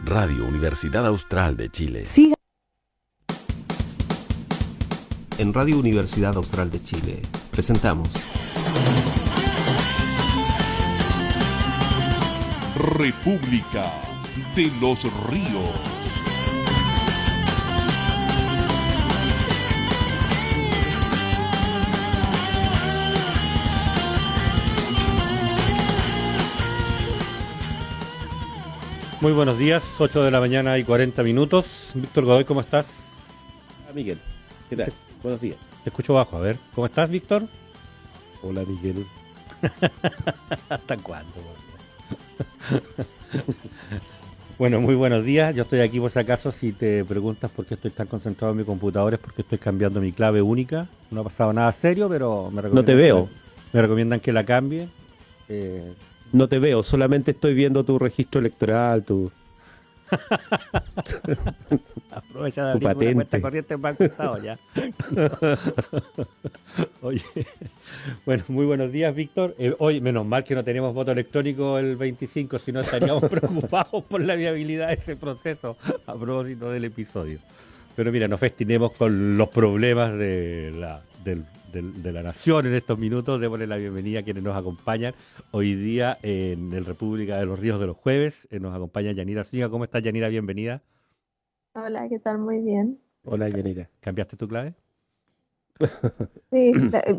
Radio Universidad Austral de Chile. Siga. En Radio Universidad Austral de Chile presentamos República de los Ríos. Muy buenos días, 8 de la mañana y 40 minutos. Víctor Godoy, ¿cómo estás? Hola Miguel, ¿qué tal? Buenos días. Te escucho bajo, a ver. ¿Cómo estás, Víctor? Hola Miguel. ¿Hasta cuándo? Bueno, muy buenos días. Yo estoy aquí por si acaso. Si te preguntas por qué estoy tan concentrado en mi computador es porque estoy cambiando mi clave única. No ha pasado nada serio, pero me recomiendan No te veo. Me recomiendan que la cambie. No te veo, solamente estoy viendo tu registro electoral, tu Aprovecha de Tu abrir una cuenta patente. corriente en Banco Estado ya. Oye, bueno, muy buenos días, Víctor. Hoy, menos mal que no tenemos voto electrónico el 25, si no estaríamos preocupados por la viabilidad de ese proceso a propósito del episodio. Pero mira, nos festinemos con los problemas de la nación en estos minutos. Démosle la bienvenida a quienes nos acompañan hoy día en el República de los Ríos de los Jueves. Nos acompaña Yanira Zúñiga. ¿Cómo estás, Yanira? Bienvenida. Hola, ¿qué tal? Muy bien. Hola Yanira. ¿Cambiaste tu clave? Sí,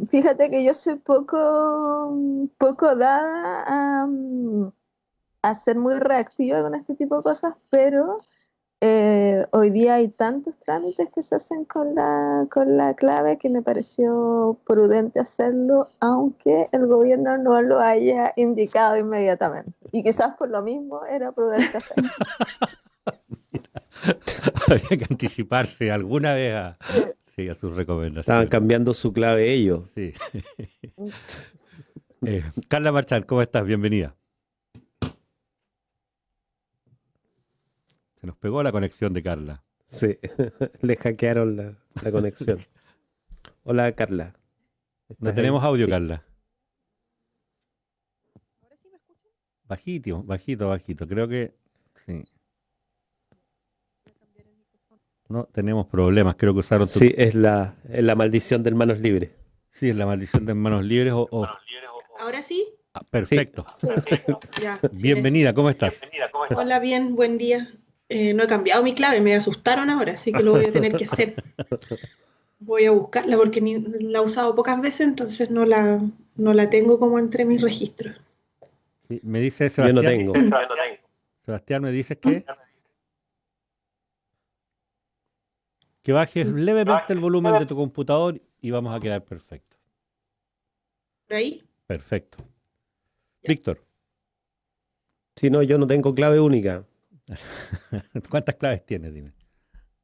fíjate que yo soy poco dada a ser muy reactiva con este tipo de cosas, pero hoy día hay tantos trámites que se hacen con la clave que me pareció prudente hacerlo, aunque el gobierno no lo haya indicado inmediatamente. Y quizás por lo mismo era prudente hacerlo. Había que anticiparse alguna vez a sus recomendaciones. Estaban cambiando su clave ellos. Sí. Carla Marchal, ¿cómo estás? Bienvenida. Se nos pegó la conexión de Carla. Sí, le hackearon la conexión. Hola Carla. No ¿Estás tenemos ahí? audio, Sí. Carla. Bajito, bajito. Creo que sí. No, tenemos problemas. Creo que usaron tu... Sí, es la maldición del manos libres. Sí, es la maldición de manos libres o... ¿Ahora sí? Ah, perfecto. Ya. Bienvenida, ¿cómo estás? Hola, bien, buen día. No he cambiado mi clave, me asustaron ahora, así que lo voy a tener que hacer. Voy a buscarla porque la he usado pocas veces, entonces no la tengo como entre mis registros. Sí, me dice Yo no Sebastián. tengo. Sebastián, ¿me dices qué? Que bajes levemente el volumen de tu computador y vamos a quedar perfecto. ¿Por ahí? Perfecto. Víctor, Si no, yo no tengo clave única. ¿cuántas claves tienes? Dime.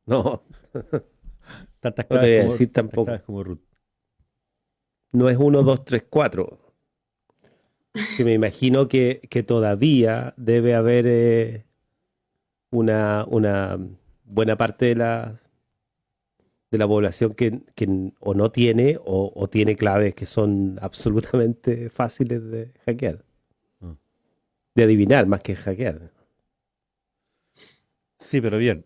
No, Tantas no te claves voy a como, decir tantas tampoco. claves como Ruth. No es 1, 2, 3, 4. Que me imagino que todavía debe haber una buena parte de la población que o no tiene o tiene claves que son absolutamente fáciles de hackear. Ah. De adivinar más que hackear. Sí, pero bien.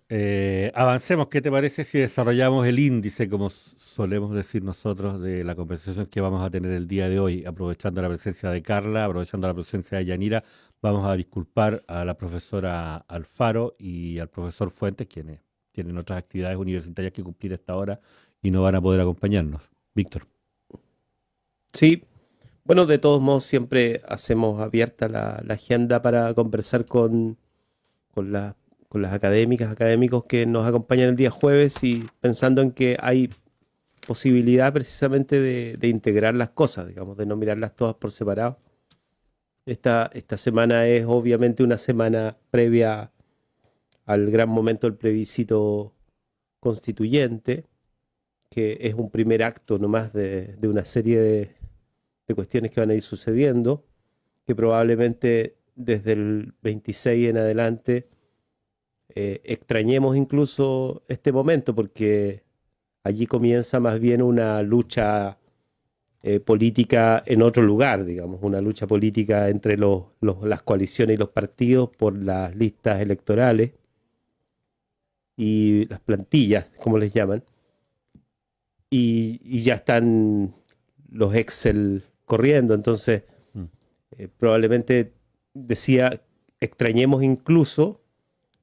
Avancemos. ¿Qué te parece si desarrollamos el índice, como solemos decir nosotros, de la conversación que vamos a tener el día de hoy? Aprovechando la presencia de Carla, aprovechando la presencia de Yanira, vamos a disculpar a la profesora Alfaro y al profesor Fuentes, quienes tienen otras actividades universitarias que cumplir a esta hora y no van a poder acompañarnos. Víctor. Sí, bueno, de todos modos siempre hacemos abierta la agenda para conversar con las académicas, académicos que nos acompañan el día jueves y pensando en que hay posibilidad precisamente de integrar las cosas, digamos, de no mirarlas todas por separado. Esta semana es obviamente una semana previa al gran momento del plebiscito constituyente, que es un primer acto nomás de una serie de cuestiones que van a ir sucediendo, que probablemente desde el 26 en adelante extrañemos incluso este momento, porque allí comienza más bien una lucha política en otro lugar, digamos, una lucha política entre las coaliciones y los partidos por las listas electorales, y las plantillas, como les llaman, y ya están los Excel corriendo. Entonces, Mm. probablemente decía, extrañemos incluso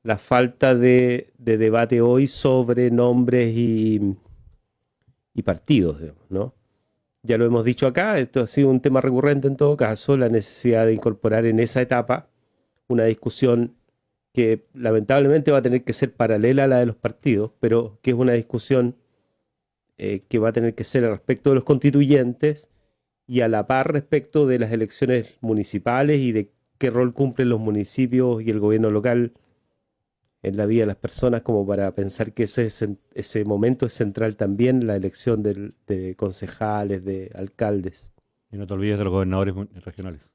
la falta de debate hoy sobre nombres y partidos, digamos, ¿no? Ya lo hemos dicho acá, esto ha sido un tema recurrente en todo caso, la necesidad de incorporar en esa etapa una discusión que lamentablemente va a tener que ser paralela a la de los partidos, pero que es una discusión que va a tener que ser al respecto de los constituyentes y a la par respecto de las elecciones municipales y de qué rol cumplen los municipios y el gobierno local en la vida de las personas, como para pensar que ese momento es central también, la elección de concejales, de alcaldes. Y no te olvides de los gobernadores regionales.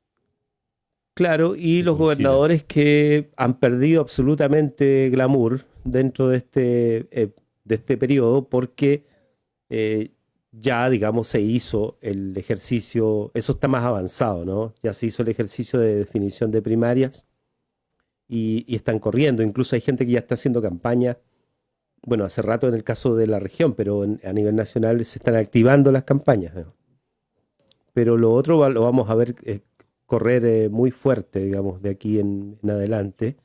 Claro, y Que los coinciden. gobernadores que han perdido absolutamente glamour dentro de este periodo, porque ya, digamos, se hizo el ejercicio, eso está más avanzado, ¿no? Ya se hizo el ejercicio de definición de primarias y están corriendo. Incluso hay gente que ya está haciendo campaña, bueno, hace rato en el caso de la región, pero a nivel nacional se están activando las campañas, ¿no? Pero lo otro lo vamos a ver correr muy fuerte, digamos, de aquí en adelante.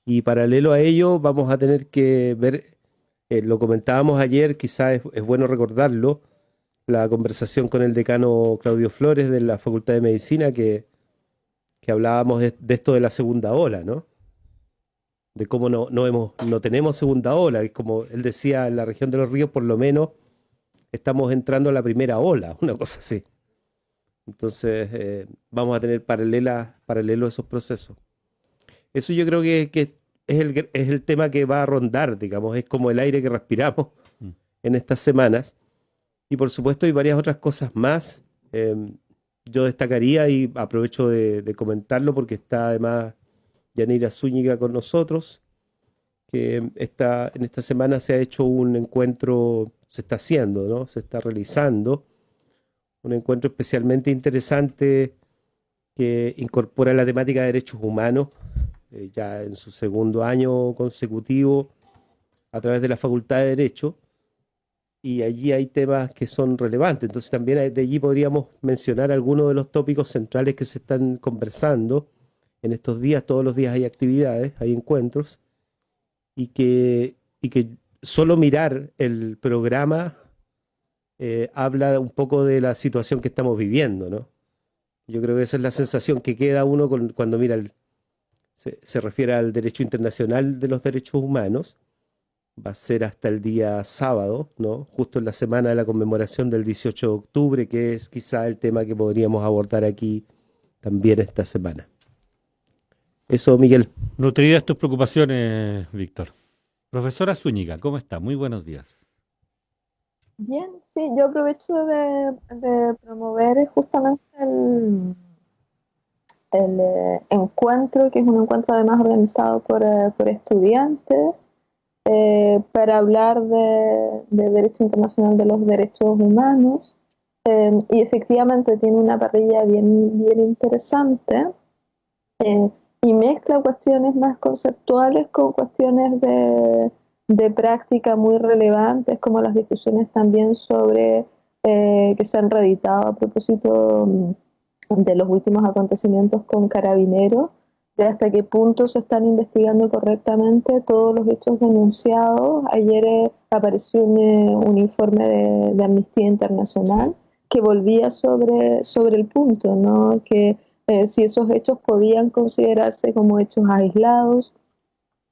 Y paralelo a ello vamos a tener que ver, lo comentábamos ayer, quizás es bueno recordarlo, la conversación con el decano Claudio Flores de la Facultad de Medicina, que hablábamos de esto de la segunda ola, ¿no? De cómo no tenemos segunda ola. Es como él decía, en la región de los ríos por lo menos estamos entrando a la primera ola, una cosa así. Entonces vamos a tener paralelo esos procesos. Eso yo creo que es el tema que va a rondar, digamos, es como el aire que respiramos Mm. en estas semanas. Y por supuesto hay varias otras cosas más. Yo destacaría y aprovecho de comentarlo porque está además Yanira Zúñiga con nosotros, que en esta semana se ha hecho un encuentro, se está haciendo, ¿no? Se está realizando un encuentro especialmente interesante que incorpora la temática de derechos humanos, ya en su segundo año consecutivo a través de la Facultad de Derecho, y allí hay temas que son relevantes. Entonces también de allí podríamos mencionar algunos de los tópicos centrales que se están conversando en estos días. Todos los días hay actividades, hay encuentros, y que solo mirar el programa habla un poco de la situación que estamos viviendo, ¿no? Yo creo que esa es la sensación que queda uno cuando mira, se refiere al derecho internacional de los derechos humanos. Va a ser hasta el día sábado, ¿no? Justo en la semana de la conmemoración del 18 de octubre, que es quizá el tema que podríamos abordar aquí también esta semana. Eso, Miguel. Nutridas tus preocupaciones, Víctor. Profesora Zúñiga, ¿cómo está? Muy buenos días. Bien, sí, yo aprovecho de promover justamente el encuentro, que es un encuentro además organizado por estudiantes, para hablar de Derecho Internacional de los Derechos Humanos. Y efectivamente tiene una parrilla bien, bien interesante, y mezcla cuestiones más conceptuales con cuestiones de práctica muy relevantes, como las discusiones también sobre que se han reeditado a propósito de los últimos acontecimientos con Carabineros, de hasta qué punto se están investigando correctamente todos los hechos denunciados. Ayer apareció un informe de Amnistía Internacional que volvía sobre el punto, ¿no? Que si esos hechos podían considerarse como hechos aislados,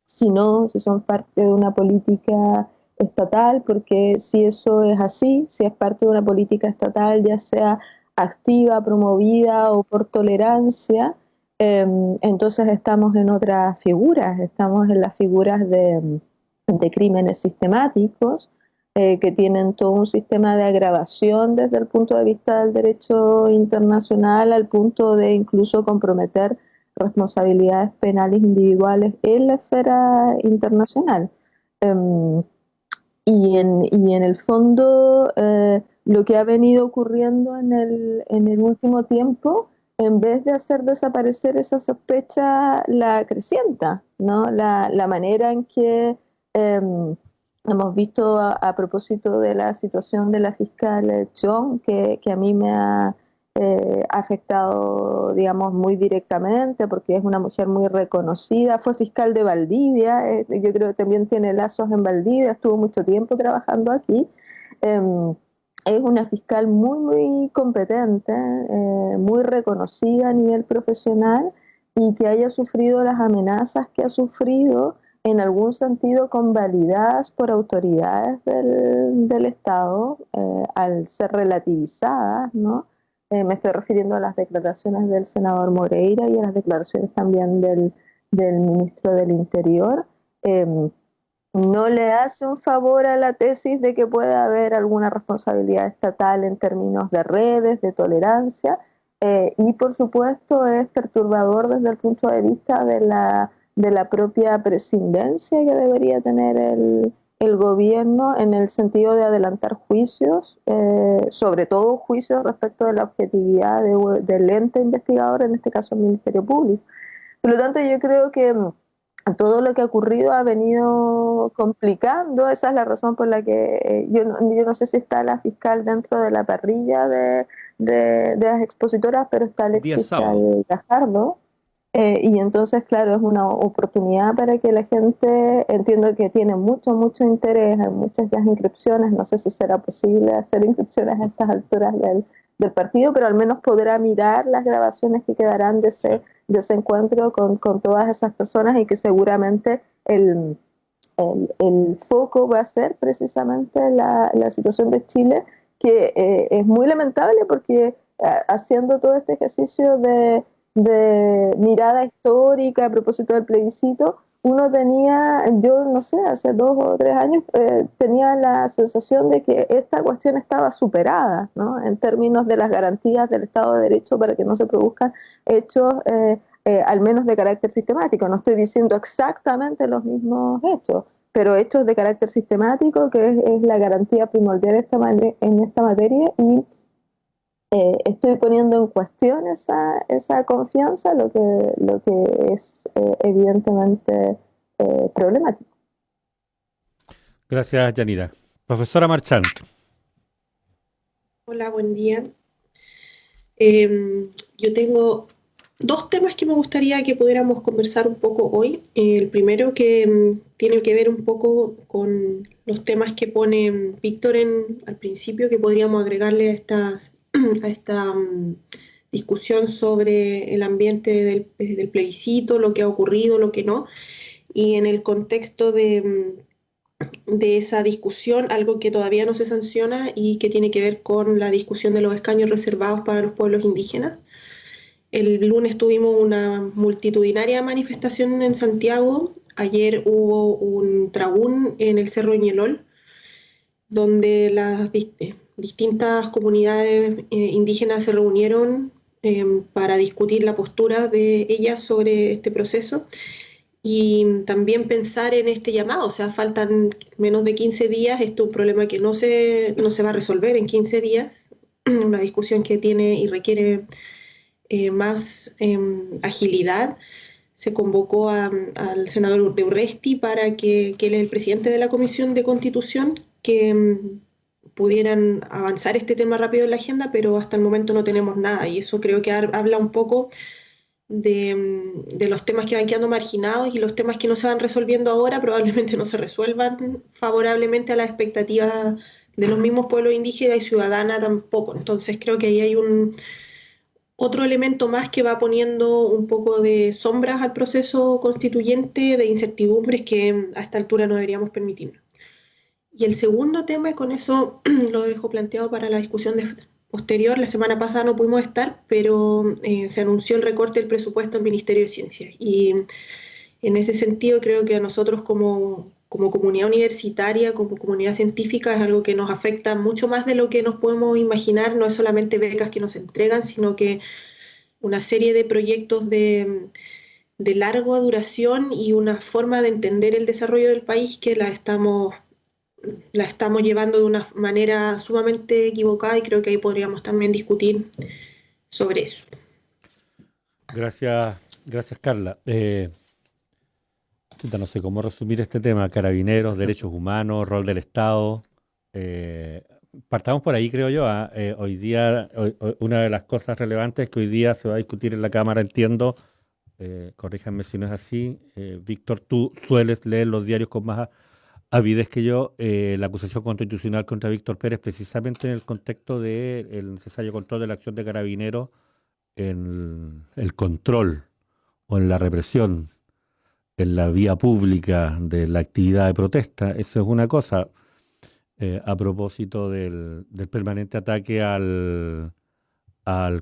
si no, si son parte de una política estatal, porque si eso es así, si es parte de una política estatal, ya sea activa, promovida o por tolerancia, entonces estamos en otras figuras, estamos en las figuras de crímenes sistemáticos, que tienen todo un sistema de agravación desde el punto de vista del derecho internacional, al punto de incluso comprometer responsabilidades penales individuales en la esfera internacional. Y en el fondo, lo que ha venido ocurriendo en el último tiempo, en vez de hacer desaparecer esa sospecha, la acrecienta, ¿no? La manera en que Hemos visto a propósito de la situación de la fiscal Chong, que a mí me ha afectado, digamos, muy directamente, porque es una mujer muy reconocida, fue fiscal de Valdivia, yo creo que también tiene lazos en Valdivia, estuvo mucho tiempo trabajando aquí. Es una fiscal muy, muy competente, muy reconocida a nivel profesional, y que haya sufrido las amenazas que ha sufrido, en algún sentido convalidadas por autoridades del Estado, al ser relativizadas, ¿no? Me estoy refiriendo a las declaraciones del senador Moreira y a las declaraciones también del ministro del Interior. No le hace un favor a la tesis de que pueda haber alguna responsabilidad estatal en términos de redes, de tolerancia, y por supuesto es perturbador desde el punto de vista de la propia presidencia que debería tener el gobierno, en el sentido de adelantar juicios, sobre todo juicios respecto de la objetividad del ente investigador, en este caso el Ministerio Público. Por lo tanto, yo creo que todo lo que ha ocurrido ha venido complicando. Esa es la razón por la que yo no sé si está la fiscal dentro de la parrilla de las expositoras, pero está el exfiscal Gajardo. Y entonces, claro, es una oportunidad para que la gente, entiendo que tiene mucho interés, hay muchas ya inscripciones, no sé si será posible hacer inscripciones a estas alturas del partido, pero al menos podrá mirar las grabaciones que quedarán de ese encuentro con todas esas personas, y que seguramente el foco va a ser precisamente la situación de Chile, que es muy lamentable, porque haciendo todo este ejercicio de mirada histórica a propósito del plebiscito, uno tenía, yo no sé, hace 2 o 3 años tenía la sensación de que esta cuestión estaba superada, ¿no? En términos de las garantías del Estado de Derecho para que no se produzcan hechos al menos de carácter sistemático. No estoy diciendo exactamente los mismos hechos, pero hechos de carácter sistemático, que es la garantía primordial en esta materia, y estoy poniendo en cuestión esa confianza, lo que es evidentemente problemático. Gracias, Yanira. Profesora Marchant. Hola, buen día. Yo tengo 2 temas que me gustaría que pudiéramos conversar un poco hoy. El primero, que tiene que ver un poco con los temas que pone Víctor al principio, que podríamos agregarle a esta discusión sobre el ambiente del plebiscito, lo que ha ocurrido, lo que no, y en el contexto de esa discusión, algo que todavía no se sanciona y que tiene que ver con la discusión de los escaños reservados para los pueblos indígenas. El lunes tuvimos una multitudinaria manifestación en Santiago. Ayer hubo un trabún en el Cerro Ñelol, donde las distintas comunidades indígenas se reunieron para discutir la postura de ellas sobre este proceso, y también pensar en este llamado. O sea, faltan menos de 15 días, esto es un problema que no se va a resolver en 15 días, una discusión que tiene y requiere más agilidad. Se convocó al senador de Urresti para que él es el presidente de la Comisión de Constitución, que pudieran avanzar este tema rápido en la agenda, pero hasta el momento no tenemos nada, y eso creo que habla un poco de los temas que van quedando marginados, y los temas que no se van resolviendo ahora probablemente no se resuelvan favorablemente a las expectativas de los mismos pueblos indígenas y ciudadanas tampoco. Entonces creo que ahí hay otro elemento más que va poniendo un poco de sombras al proceso constituyente, de incertidumbres que a esta altura no deberíamos permitirnos. Y el segundo tema, y con eso lo dejo planteado para la discusión posterior, la semana pasada no pudimos estar, pero se anunció el recorte del presupuesto del Ministerio de Ciencias. Y en ese sentido creo que a nosotros como comunidad universitaria, como comunidad científica, es algo que nos afecta mucho más de lo que nos podemos imaginar. No es solamente becas que nos entregan, sino que una serie de proyectos de larga duración y una forma de entender el desarrollo del país que la estamos llevando de una manera sumamente equivocada, y creo que ahí podríamos también discutir sobre eso. Gracias, Carla. Chuta, no sé cómo resumir este tema. Carabineros, derechos humanos, rol del Estado. Eh, Partamos por ahí, creo yo. Hoy día, una de las cosas relevantes es que hoy día se va a discutir en la Cámara, entiendo. Corríjanme si no es así. Víctor, tú sueles leer los diarios con más avidez que yo. La acusación constitucional contra Víctor Pérez, precisamente en el contexto del necesario control de la acción de Carabineros en el control o en la represión en la vía pública de la actividad de protesta. Eso es una cosa. A propósito del permanente ataque al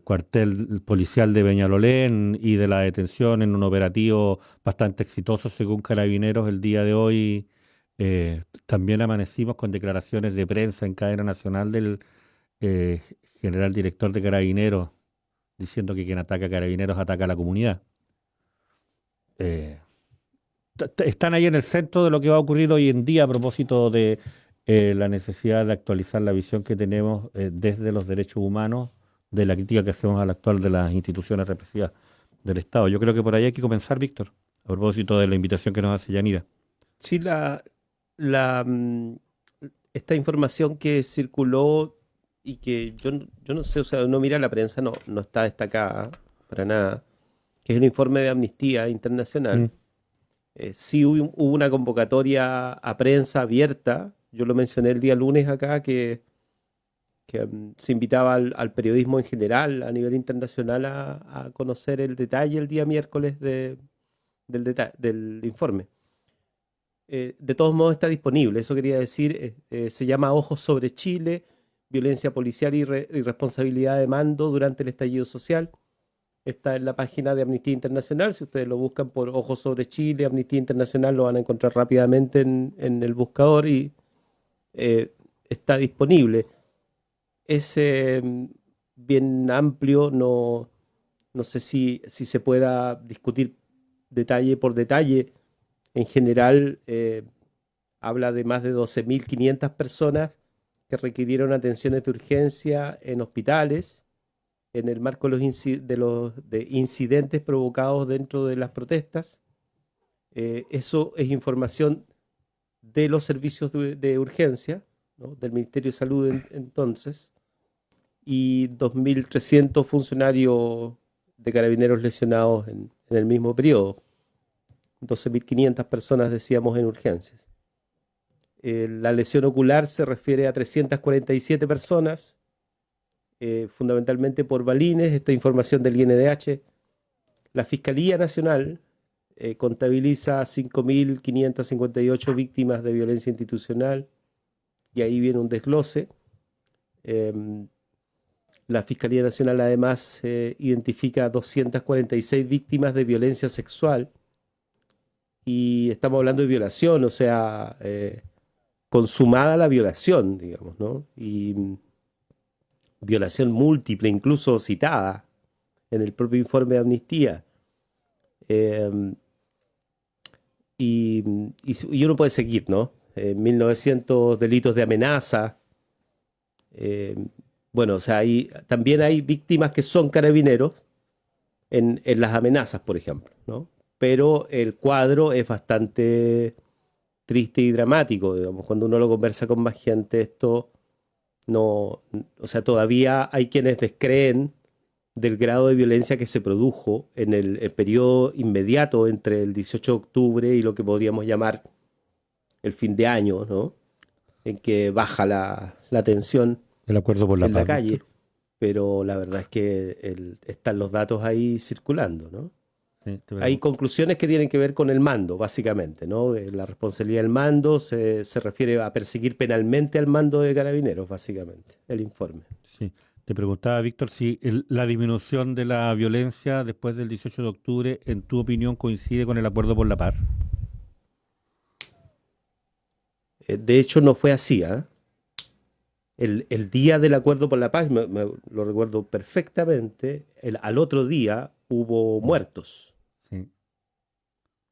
cuartel policial de Peñalolén y de la detención en un operativo bastante exitoso según Carabineros el día de hoy. También amanecimos con declaraciones de prensa en cadena nacional del eh, general director de Carabineros diciendo que quien ataca a Carabineros ataca a la comunidad. Eh, Están ahí en el centro de lo que va a ocurrir hoy en día a propósito de la necesidad de actualizar la visión que tenemos desde los derechos humanos, de la crítica que hacemos a la actual de las instituciones represivas del Estado. Yo creo que por ahí hay que comenzar, Víctor, a propósito de la invitación que nos hace Yanira. Sí, la, mm, esta información que circuló y que yo no sé, o sea, uno mira la prensa, no está destacada para nada, que es el informe de Amnistía Mm, Internacional. Sí hubo una convocatoria a prensa abierta, yo lo mencioné el día lunes acá, que se invitaba al periodismo en general a nivel internacional a conocer el detalle el día miércoles del informe. De todos modos está disponible, eso quería decir, se llama Ojos sobre Chile, violencia policial y responsabilidad de mando durante el estallido social. Está en la página de Amnistía Internacional, si ustedes lo buscan por Ojos sobre Chile, Amnistía Internacional, lo van a encontrar rápidamente en el buscador y eh, está disponible. Es bien amplio, no sé si se pueda discutir detalle por detalle. En general, habla de más de 12.500 personas que requirieron atenciones de urgencia en hospitales en el marco de de incidentes provocados dentro de las protestas. Eso es información de los servicios de urgencia, ¿no? Del Ministerio de Salud entonces, y 2.300 funcionarios de carabineros lesionados en el mismo periodo. 12.500 personas, decíamos, en urgencias. La lesión ocular se refiere a 347 personas, fundamentalmente por balines, esta información del INDH. La Fiscalía Nacional contabiliza 5.558 víctimas de violencia institucional, y ahí viene un desglose. La Fiscalía Nacional además identifica 246 víctimas de violencia sexual, y estamos hablando de violación, o sea, consumada la violación, digamos, ¿no? Y violación múltiple, incluso citada en el propio informe de Amnistía. Eh, y uno puede seguir, ¿no? 1.900 delitos de amenaza. eh, bueno, o sea, también hay víctimas que son carabineros en las amenazas, por ejemplo, ¿no? Pero el cuadro es bastante triste y dramático, digamos, cuando uno lo conversa con más gente, esto no, o sea, todavía hay quienes descreen del grado de violencia que se produjo en el periodo inmediato entre el 18 de octubre y lo que podríamos llamar el fin de año, ¿no? En que baja la tensión el acuerdo por la en la paz, calle, Víctor. pero la verdad es que están los datos ahí circulando, ¿no? Sí, te Hay pregunto. conclusiones que tienen que ver con el mando, básicamente, ¿no? La responsabilidad del mando se refiere a perseguir penalmente al mando de carabineros, básicamente, el informe. Sí. Te preguntaba, Víctor, si la disminución de la violencia después del 18 de octubre, en tu opinión, coincide con el acuerdo por la paz. De hecho, no fue así, ¿ah? El día del acuerdo por la paz, lo recuerdo perfectamente, al otro día hubo muertos. Sí.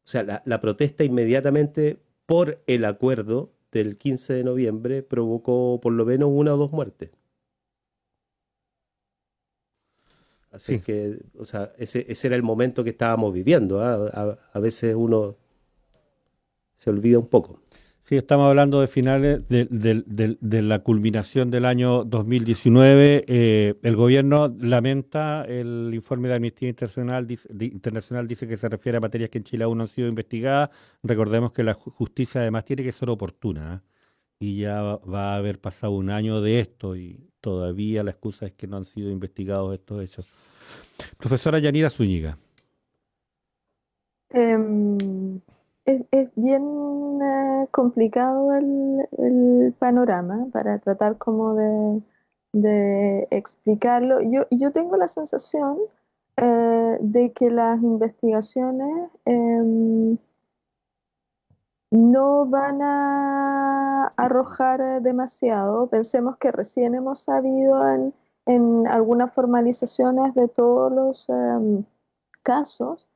O sea, la protesta inmediatamente por el acuerdo del 15 de noviembre provocó por lo menos una o dos muertes. Así es Sí. que, o sea, ese era el momento que estábamos viviendo, ¿ah? A veces uno se olvida un poco. Sí, estamos hablando de finales de la culminación del año 2019. El gobierno lamenta el informe de Amnistía Internacional dice que se refiere a materias que en Chile aún no han sido investigadas. Recordemos que la justicia además tiene que ser oportuna, ¿eh? Y ya va a haber pasado un año de esto y todavía la excusa es que no han sido investigados estos hechos. Profesora Yanira Zúñiga. Es bien complicado el panorama para tratar como de explicarlo. Yo tengo la sensación de que las investigaciones no van a arrojar demasiado. Pensemos que recién hemos sabido en algunas formalizaciones de todos los casos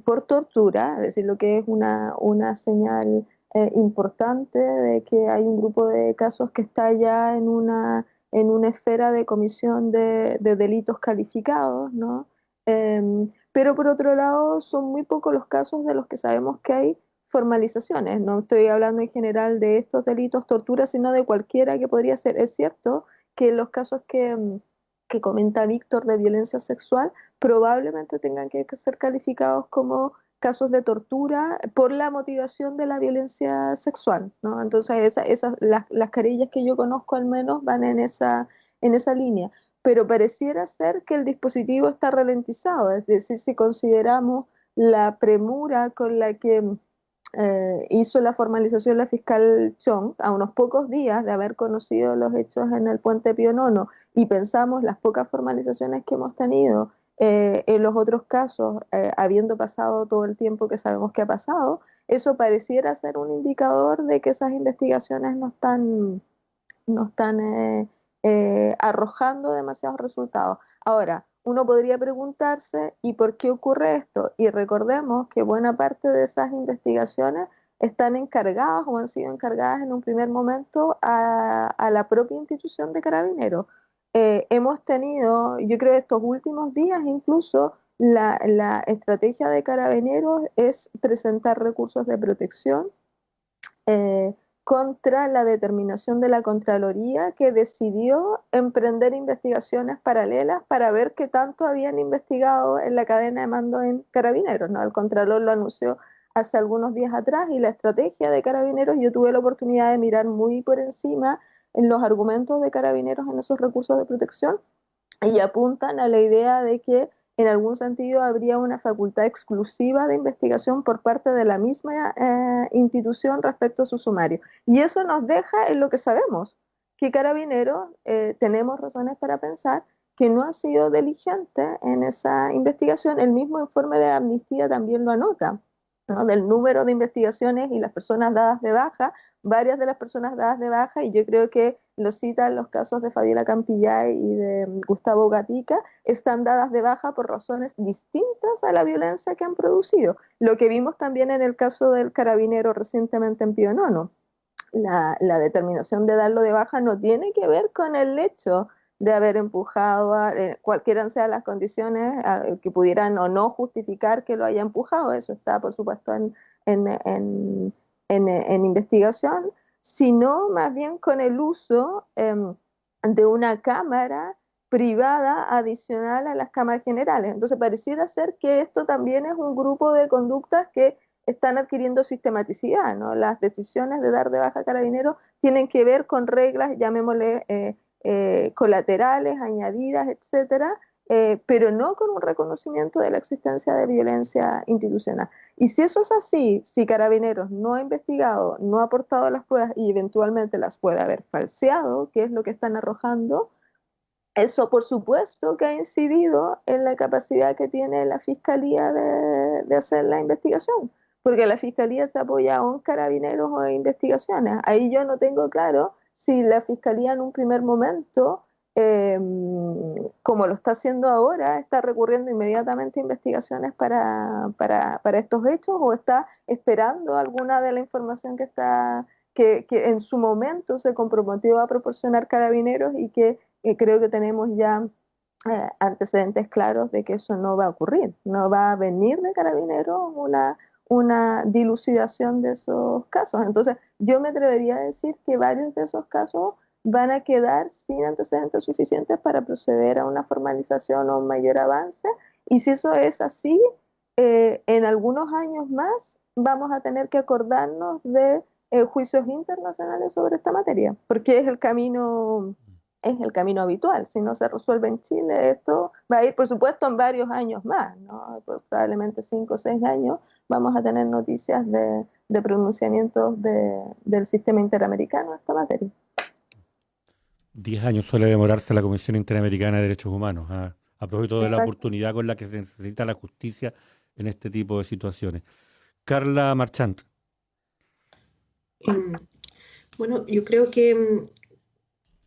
por tortura, es decir, lo que es una señal importante de que hay un grupo de casos que está ya en una esfera de comisión de delitos calificados, ¿no? Pero por otro lado, son muy pocos los casos de los que sabemos que hay formalizaciones. No estoy hablando en general de estos delitos, tortura, sino de cualquiera que podría ser. Es cierto que los casos que comenta Víctor de violencia sexual probablemente tengan que ser calificados como casos de tortura por la motivación de la violencia sexual, ¿no? Entonces las querellas que yo conozco al menos van en esa línea, pero pareciera ser que el dispositivo está ralentizado, es decir, si consideramos la premura con la que hizo la formalización la fiscal Chong a unos pocos días de haber conocido los hechos en el Puente Pío IX y pensamos las pocas formalizaciones que hemos tenido en los otros casos, habiendo pasado todo el tiempo que sabemos que ha pasado, eso pareciera ser un indicador de que esas investigaciones no están arrojando demasiados resultados. Ahora, uno podría preguntarse, ¿y por qué ocurre esto? Y recordemos que buena parte de esas investigaciones están encargadas o han sido encargadas en un primer momento a la propia institución de Carabineros. Hemos tenido, yo creo, estos últimos días incluso, la estrategia de Carabineros es presentar recursos de protección contra la determinación de la Contraloría, que decidió emprender investigaciones paralelas para ver qué tanto habían investigado en la cadena de mando en Carabineros, ¿no? El Contralor lo anunció hace algunos días atrás y la estrategia de Carabineros, yo tuve la oportunidad de mirar muy por encima en los argumentos de Carabineros en esos recursos de protección y apuntan a la idea de que en algún sentido habría una facultad exclusiva de investigación por parte de la misma institución respecto a su sumario. Y eso nos deja en lo que sabemos, que Carabineros tenemos razones para pensar que no ha sido diligente en esa investigación. El mismo informe de Amnistía también lo anota, ¿no? Del número de investigaciones y las personas dadas de baja, varias de las personas dadas de baja, y yo creo que lo citan los casos de Fabiola Campillay y de Gustavo Gatica, están dadas de baja por razones distintas a la violencia que han producido. Lo que vimos también en el caso del carabinero recientemente en Pío IX. La determinación de darlo de baja no tiene que ver con el hecho de haber empujado, cualquiera sean las condiciones que pudieran o no justificar que lo haya empujado. Eso está, por supuesto, en investigación, sino más bien con el uso de una cámara privada adicional a las cámaras generales. Entonces pareciera ser que esto también es un grupo de conductas que están adquiriendo sistematicidad, ¿no? Las decisiones de dar de baja a Carabineros tienen que ver con reglas, llamémosle colaterales, añadidas, etcétera, pero no con un reconocimiento de la existencia de violencia institucional. Y si eso es así, si Carabineros no ha investigado, no ha aportado las pruebas y eventualmente las puede haber falseado, que es lo que están arrojando, eso por supuesto que ha incidido en la capacidad que tiene la Fiscalía de hacer la investigación, porque la Fiscalía se apoya en Carabineros o en investigaciones. Ahí yo no tengo claro si la Fiscalía en un primer momento, como lo está haciendo ahora, está recurriendo inmediatamente a investigaciones para estos hechos o está esperando alguna de la información que en su momento se comprometió a proporcionar Carabineros y que creo que tenemos ya antecedentes claros de que eso no va a ocurrir. No va a venir de Carabineros una dilucidación de esos casos. Entonces, yo me atrevería a decir que varios de esos casos van a quedar sin antecedentes suficientes para proceder a una formalización o un mayor avance. Y si eso es así, en algunos años más vamos a tener que acordarnos de juicios internacionales sobre esta materia, porque es el camino habitual. Si no se resuelve en Chile, esto va a ir, por supuesto, en varios años más, ¿no? Pues probablemente 5 o 6 años vamos a tener noticias de pronunciamientos del sistema interamericano en esta materia. 10 años suele demorarse la Comisión Interamericana de Derechos Humanos, a propósito de la Exacto. oportunidad con la que se necesita la justicia en este tipo de situaciones. Carla Marchant. Bueno, yo creo que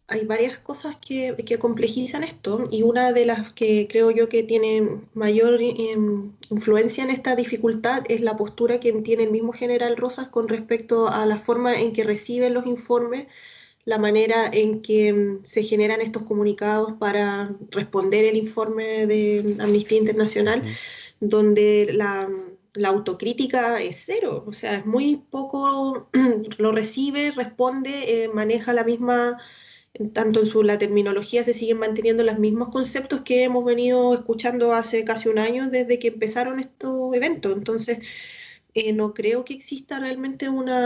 hay varias cosas que complejizan esto, y una de las que creo yo que tiene mayor influencia en esta dificultad es la postura que tiene el mismo general Rosas con respecto a la forma en que reciben los informes, la manera en que se generan estos comunicados para responder el informe de Amnistía Internacional, donde la autocrítica es cero, o sea, es muy poco, lo recibe, responde, maneja la misma, tanto en la terminología se siguen manteniendo los mismos conceptos que hemos venido escuchando hace casi un año desde que empezaron estos eventos. Entonces, no creo que exista realmente una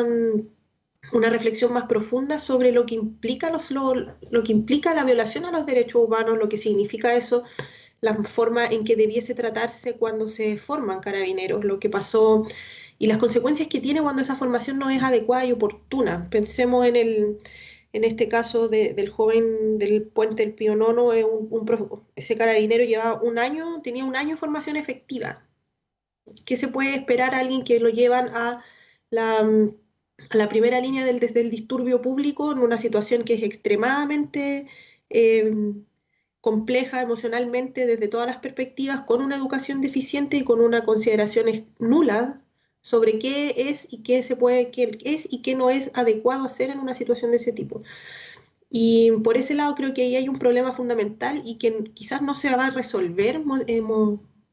reflexión más profunda sobre lo que implica lo que implica la violación a los derechos humanos, lo que significa eso, la forma en que debiese tratarse cuando se forman carabineros, lo que pasó y las consecuencias que tiene cuando esa formación no es adecuada y oportuna. Pensemos en este caso del joven del Puente del Pío Nono, ese carabinero llevaba tenía un año de formación efectiva. ¿Qué se puede esperar a alguien que lo llevan a la primera línea desde el disturbio público en una situación que es extremadamente compleja emocionalmente desde todas las perspectivas, con una educación deficiente y con una consideración nula sobre qué es y qué es y qué no es adecuado hacer en una situación de ese tipo? Y por ese lado creo que ahí hay un problema fundamental y que quizás no se va a resolver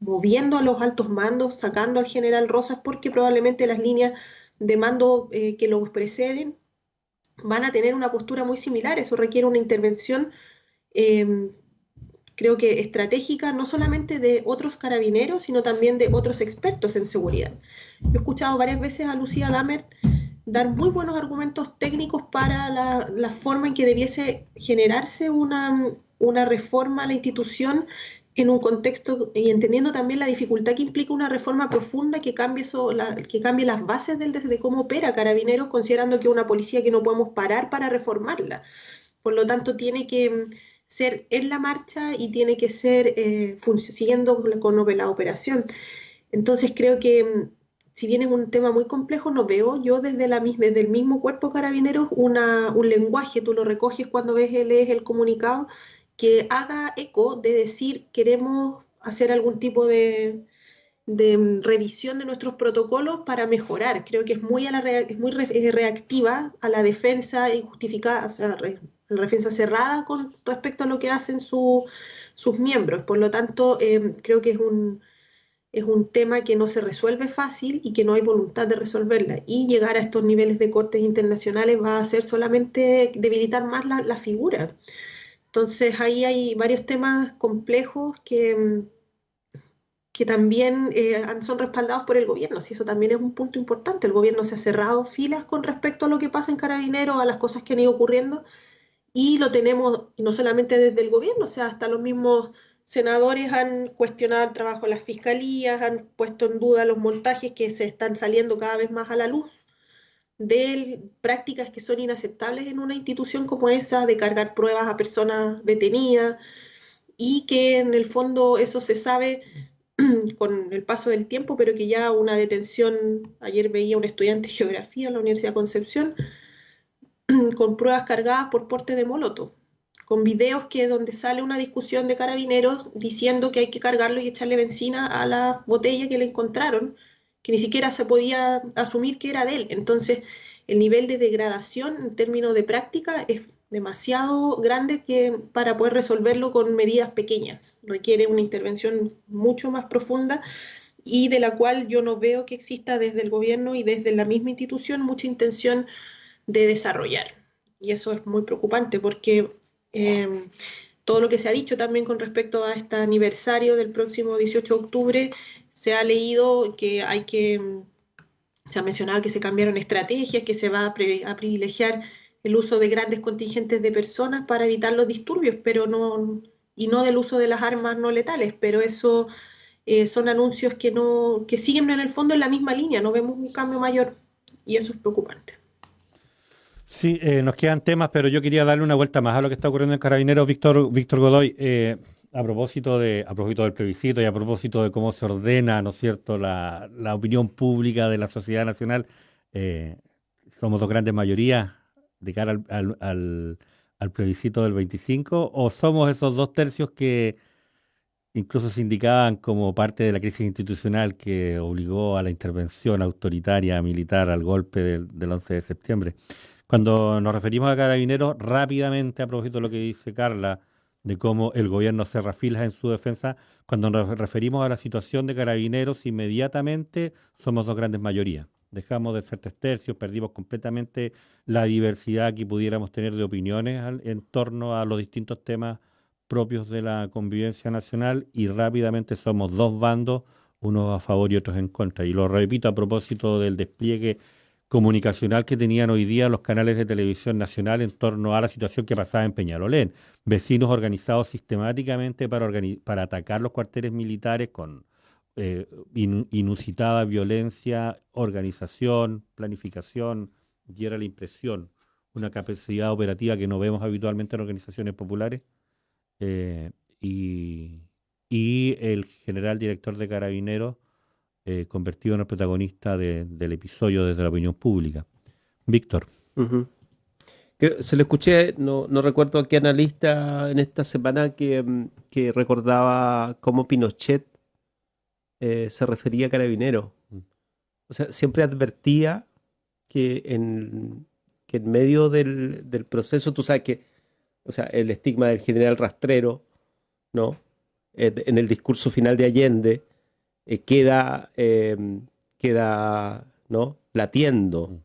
moviendo a los altos mandos, sacando al general Rosas, porque probablemente las líneas de mando que los preceden van a tener una postura muy similar. Eso requiere una intervención, creo que estratégica, no solamente de otros carabineros, sino también de otros expertos en seguridad. Yo he escuchado varias veces a Lucía Dammert dar muy buenos argumentos técnicos para la forma en que debiese generarse una reforma a la institución en un contexto, y entendiendo también la dificultad que implica una reforma profunda que cambie las bases de cómo opera Carabineros, considerando que es una policía que no podemos parar para reformarla. Por lo tanto, tiene que ser en la marcha y tiene que ser siguiendo con la operación. Entonces creo que si bien es un tema muy complejo, no veo yo desde el mismo cuerpo Carabineros un lenguaje, tú lo recoges cuando lees el comunicado, que haga eco de decir queremos hacer algún tipo de revisión de nuestros protocolos para mejorar. Creo que es muy reactiva a la defensa injustificada, o sea, la defensa cerrada con respecto a lo que hacen sus miembros. Por lo tanto, creo que es un tema que no se resuelve fácil y que no hay voluntad de resolverla. Y llegar a estos niveles de cortes internacionales va a hacer solamente debilitar más la figura. Entonces ahí hay varios temas complejos que también son respaldados por el gobierno, si eso también es un punto importante. El gobierno se ha cerrado filas con respecto a lo que pasa en Carabineros, a las cosas que han ido ocurriendo, y lo tenemos no solamente desde el gobierno, o sea, hasta los mismos senadores han cuestionado el trabajo de las fiscalías, han puesto en duda los montajes que se están saliendo cada vez más a la luz, de prácticas que son inaceptables en una institución como esa, de cargar pruebas a personas detenidas, y que en el fondo eso se sabe con el paso del tiempo, pero que ya una detención, ayer veía un estudiante de geografía en la Universidad de Concepción, con pruebas cargadas por porte de molotov, con videos donde sale una discusión de Carabineros diciendo que hay que cargarlo y echarle benzina a la botella que le encontraron, que ni siquiera se podía asumir que era de él. Entonces, el nivel de degradación en términos de práctica es demasiado grande para poder resolverlo con medidas pequeñas. Requiere una intervención mucho más profunda y de la cual yo no veo que exista desde el gobierno y desde la misma institución mucha intención de desarrollar. Y eso es muy preocupante porque todo lo que se ha dicho también con respecto a este aniversario del próximo 18 de octubre, se ha leído que se ha mencionado que se cambiaron estrategias, que se va a privilegiar el uso de grandes contingentes de personas para evitar los disturbios, pero y no del uso de las armas no letales, pero eso son anuncios que siguen en el fondo en la misma línea, no vemos un cambio mayor y eso es preocupante. Sí, nos quedan temas, pero yo quería darle una vuelta más a lo que está ocurriendo en Carabineros, Víctor Godoy, a propósito del plebiscito y a propósito de cómo se ordena, ¿no es cierto?, la opinión pública de la sociedad nacional. Somos dos grandes mayorías de cara al plebiscito del 25, o somos esos 2/3 que incluso se indicaban como parte de la crisis institucional que obligó a la intervención autoritaria militar, al golpe del 11 de septiembre. Cuando nos referimos a Carabineros, rápidamente, a propósito de lo que dice Carla, de cómo el gobierno cerra filas en su defensa, cuando nos referimos a la situación de Carabineros, inmediatamente somos dos grandes mayorías. Dejamos de ser 3/3, perdimos completamente la diversidad que pudiéramos tener de opiniones en torno a los distintos temas propios de la convivencia nacional y rápidamente somos dos bandos, unos a favor y otros en contra. Y lo repito a propósito del despliegue comunicacional que tenían hoy día los canales de televisión nacional en torno a la situación que pasaba en Peñalolén. Vecinos organizados sistemáticamente para atacar los cuarteles militares con inusitada violencia, organización, planificación, diera la impresión, una capacidad operativa que no vemos habitualmente en organizaciones populares. Y el general director de Carabineros convertido en el protagonista del episodio desde la opinión pública. Víctor. Uh-huh. Se le escuché, no recuerdo a qué analista en esta semana que recordaba cómo Pinochet se refería a Carabineros. O sea, siempre advertía que en medio del proceso, tú sabes que, o sea, el estigma del general rastrero, ¿no? En el discurso final de Allende queda ¿no?, latiendo,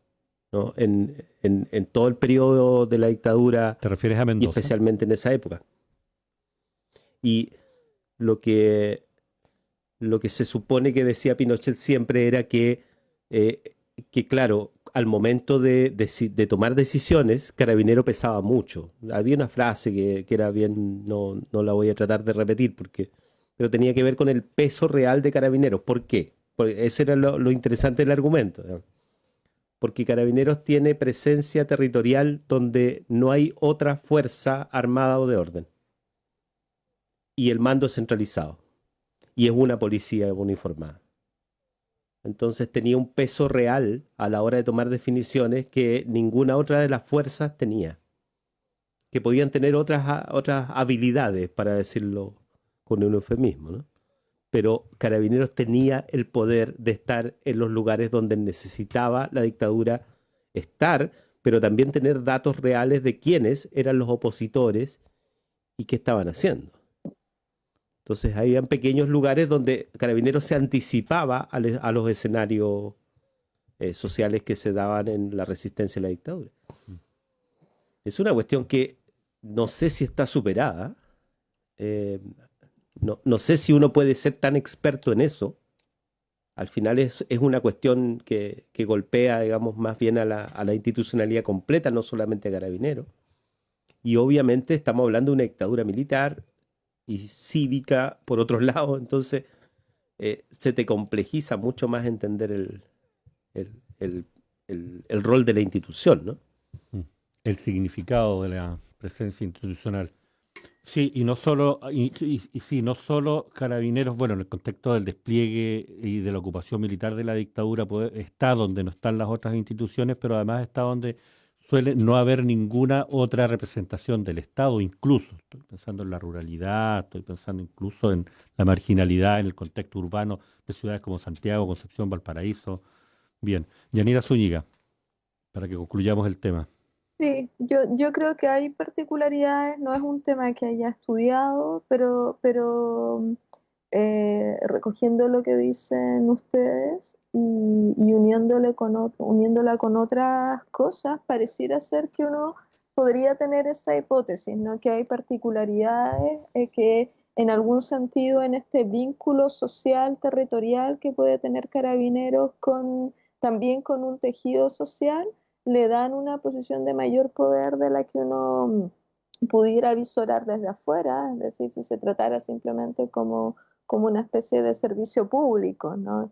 ¿no?, en todo el periodo de la dictadura. ¿Te refieres a Mendoza? Y especialmente en esa época. Y lo que se supone que decía Pinochet siempre era que claro, al momento de tomar decisiones, Carabinero pesaba mucho. Había una frase que era bien, no la voy a tratar de repetir, pero tenía que ver con el peso real de Carabineros. ¿Por qué? Porque ese era lo interesante del argumento, ¿no? Porque Carabineros tiene presencia territorial donde no hay otra fuerza armada o de orden. Y el mando es centralizado. Y es una policía uniformada. Entonces tenía un peso real a la hora de tomar definiciones que ninguna otra de las fuerzas tenía. Que podían tener otras habilidades, para decirlo con un eufemismo, ¿no? Pero Carabineros tenía el poder de estar en los lugares donde necesitaba la dictadura estar, pero también tener datos reales de quiénes eran los opositores y qué estaban haciendo. Entonces, habían pequeños lugares donde Carabineros se anticipaba a los escenarios sociales que se daban en la resistencia a la dictadura. Es una cuestión que no sé si está superada. No sé si uno puede ser tan experto en eso. Al final es una cuestión que golpea, digamos, más bien a la institucionalidad completa, no solamente a Carabineros. Y obviamente estamos hablando de una dictadura militar y cívica por otro lado, entonces se te complejiza mucho más entender el rol de la institución, ¿no? El significado de la presencia institucional. Sí, y no solo Carabineros, bueno, en el contexto del despliegue y de la ocupación militar de la dictadura, está donde no están las otras instituciones, pero además está donde suele no haber ninguna otra representación del Estado, incluso, estoy pensando en la ruralidad, estoy pensando incluso en la marginalidad en el contexto urbano de ciudades como Santiago, Concepción, Valparaíso. Bien, Yanira Zúñiga, para que concluyamos el tema. Sí, yo creo que hay particularidades, no es un tema que haya estudiado, pero recogiendo lo que dicen ustedes y uniéndola con otras cosas, pareciera ser que uno podría tener esa hipótesis, ¿no? Que hay particularidades que en algún sentido en este vínculo social, territorial que puede tener Carabineros también con un tejido social, le dan una posición de mayor poder de la que uno pudiera visorar desde afuera, es decir, si se tratara simplemente como una especie de servicio público, ¿no?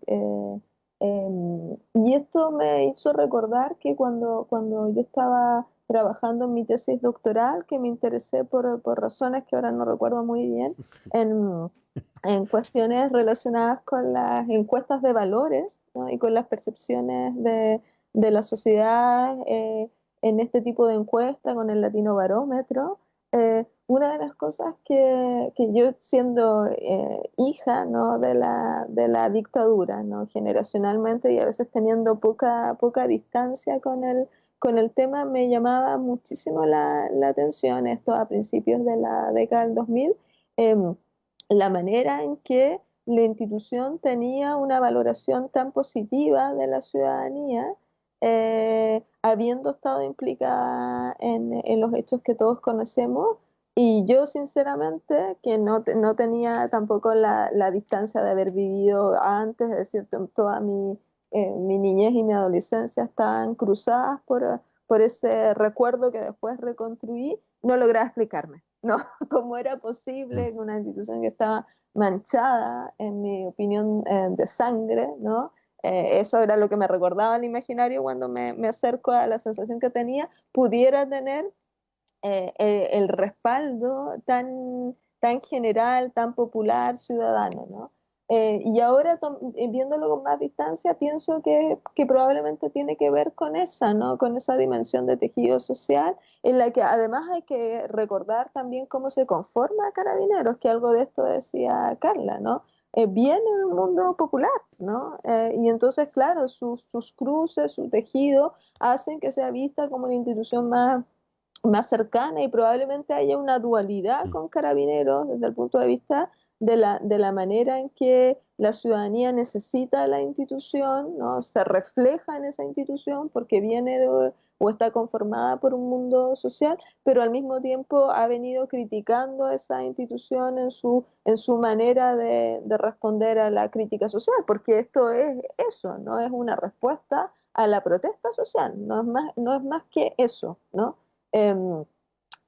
Y esto me hizo recordar que cuando yo estaba trabajando en mi tesis doctoral, que me interesé por razones que ahora no recuerdo muy bien, en cuestiones relacionadas con las encuestas de valores, ¿no? Y con las percepciones de la sociedad en este tipo de encuestas, con el Latinobarómetro. Una de las cosas que yo siendo hija, ¿no? de la dictadura, ¿no? Generacionalmente y a veces teniendo poca distancia con el tema, me llamaba muchísimo la atención esto a principios de la década del 2000, la manera en que la institución tenía una valoración tan positiva de la ciudadanía, habiendo estado implicada en los hechos que todos conocemos. Y yo sinceramente, que no tenía tampoco la distancia de haber vivido antes, es decir, toda mi niñez y mi adolescencia estaban cruzadas por ese recuerdo que después reconstruí, no lograba explicarme, ¿no? ¿Cómo era posible que una institución que estaba manchada, en mi opinión, de sangre, ¿no? Eso era lo que me recordaba el imaginario cuando me acerco a la sensación que tenía, pudiera tener el respaldo tan general, tan popular, ciudadano, ¿no? Y ahora, viéndolo con más distancia, pienso que probablemente tiene que ver con esa, ¿no? Con esa dimensión de tejido social, en la que además hay que recordar también cómo se conforma Carabineros, que algo de esto decía Carla, ¿no? Viene de un mundo popular, ¿no? Y entonces, claro, sus cruces, su tejido, hacen que sea vista como una institución más cercana, y probablemente haya una dualidad con Carabineros desde el punto de vista de la manera en que la ciudadanía necesita la institución, ¿no? Se refleja en esa institución porque viene o está conformada por un mundo social, pero al mismo tiempo ha venido criticando a esa institución en su manera de responder a la crítica social, porque esto es eso, ¿no? Es una respuesta a la protesta social, no es más que eso, ¿no?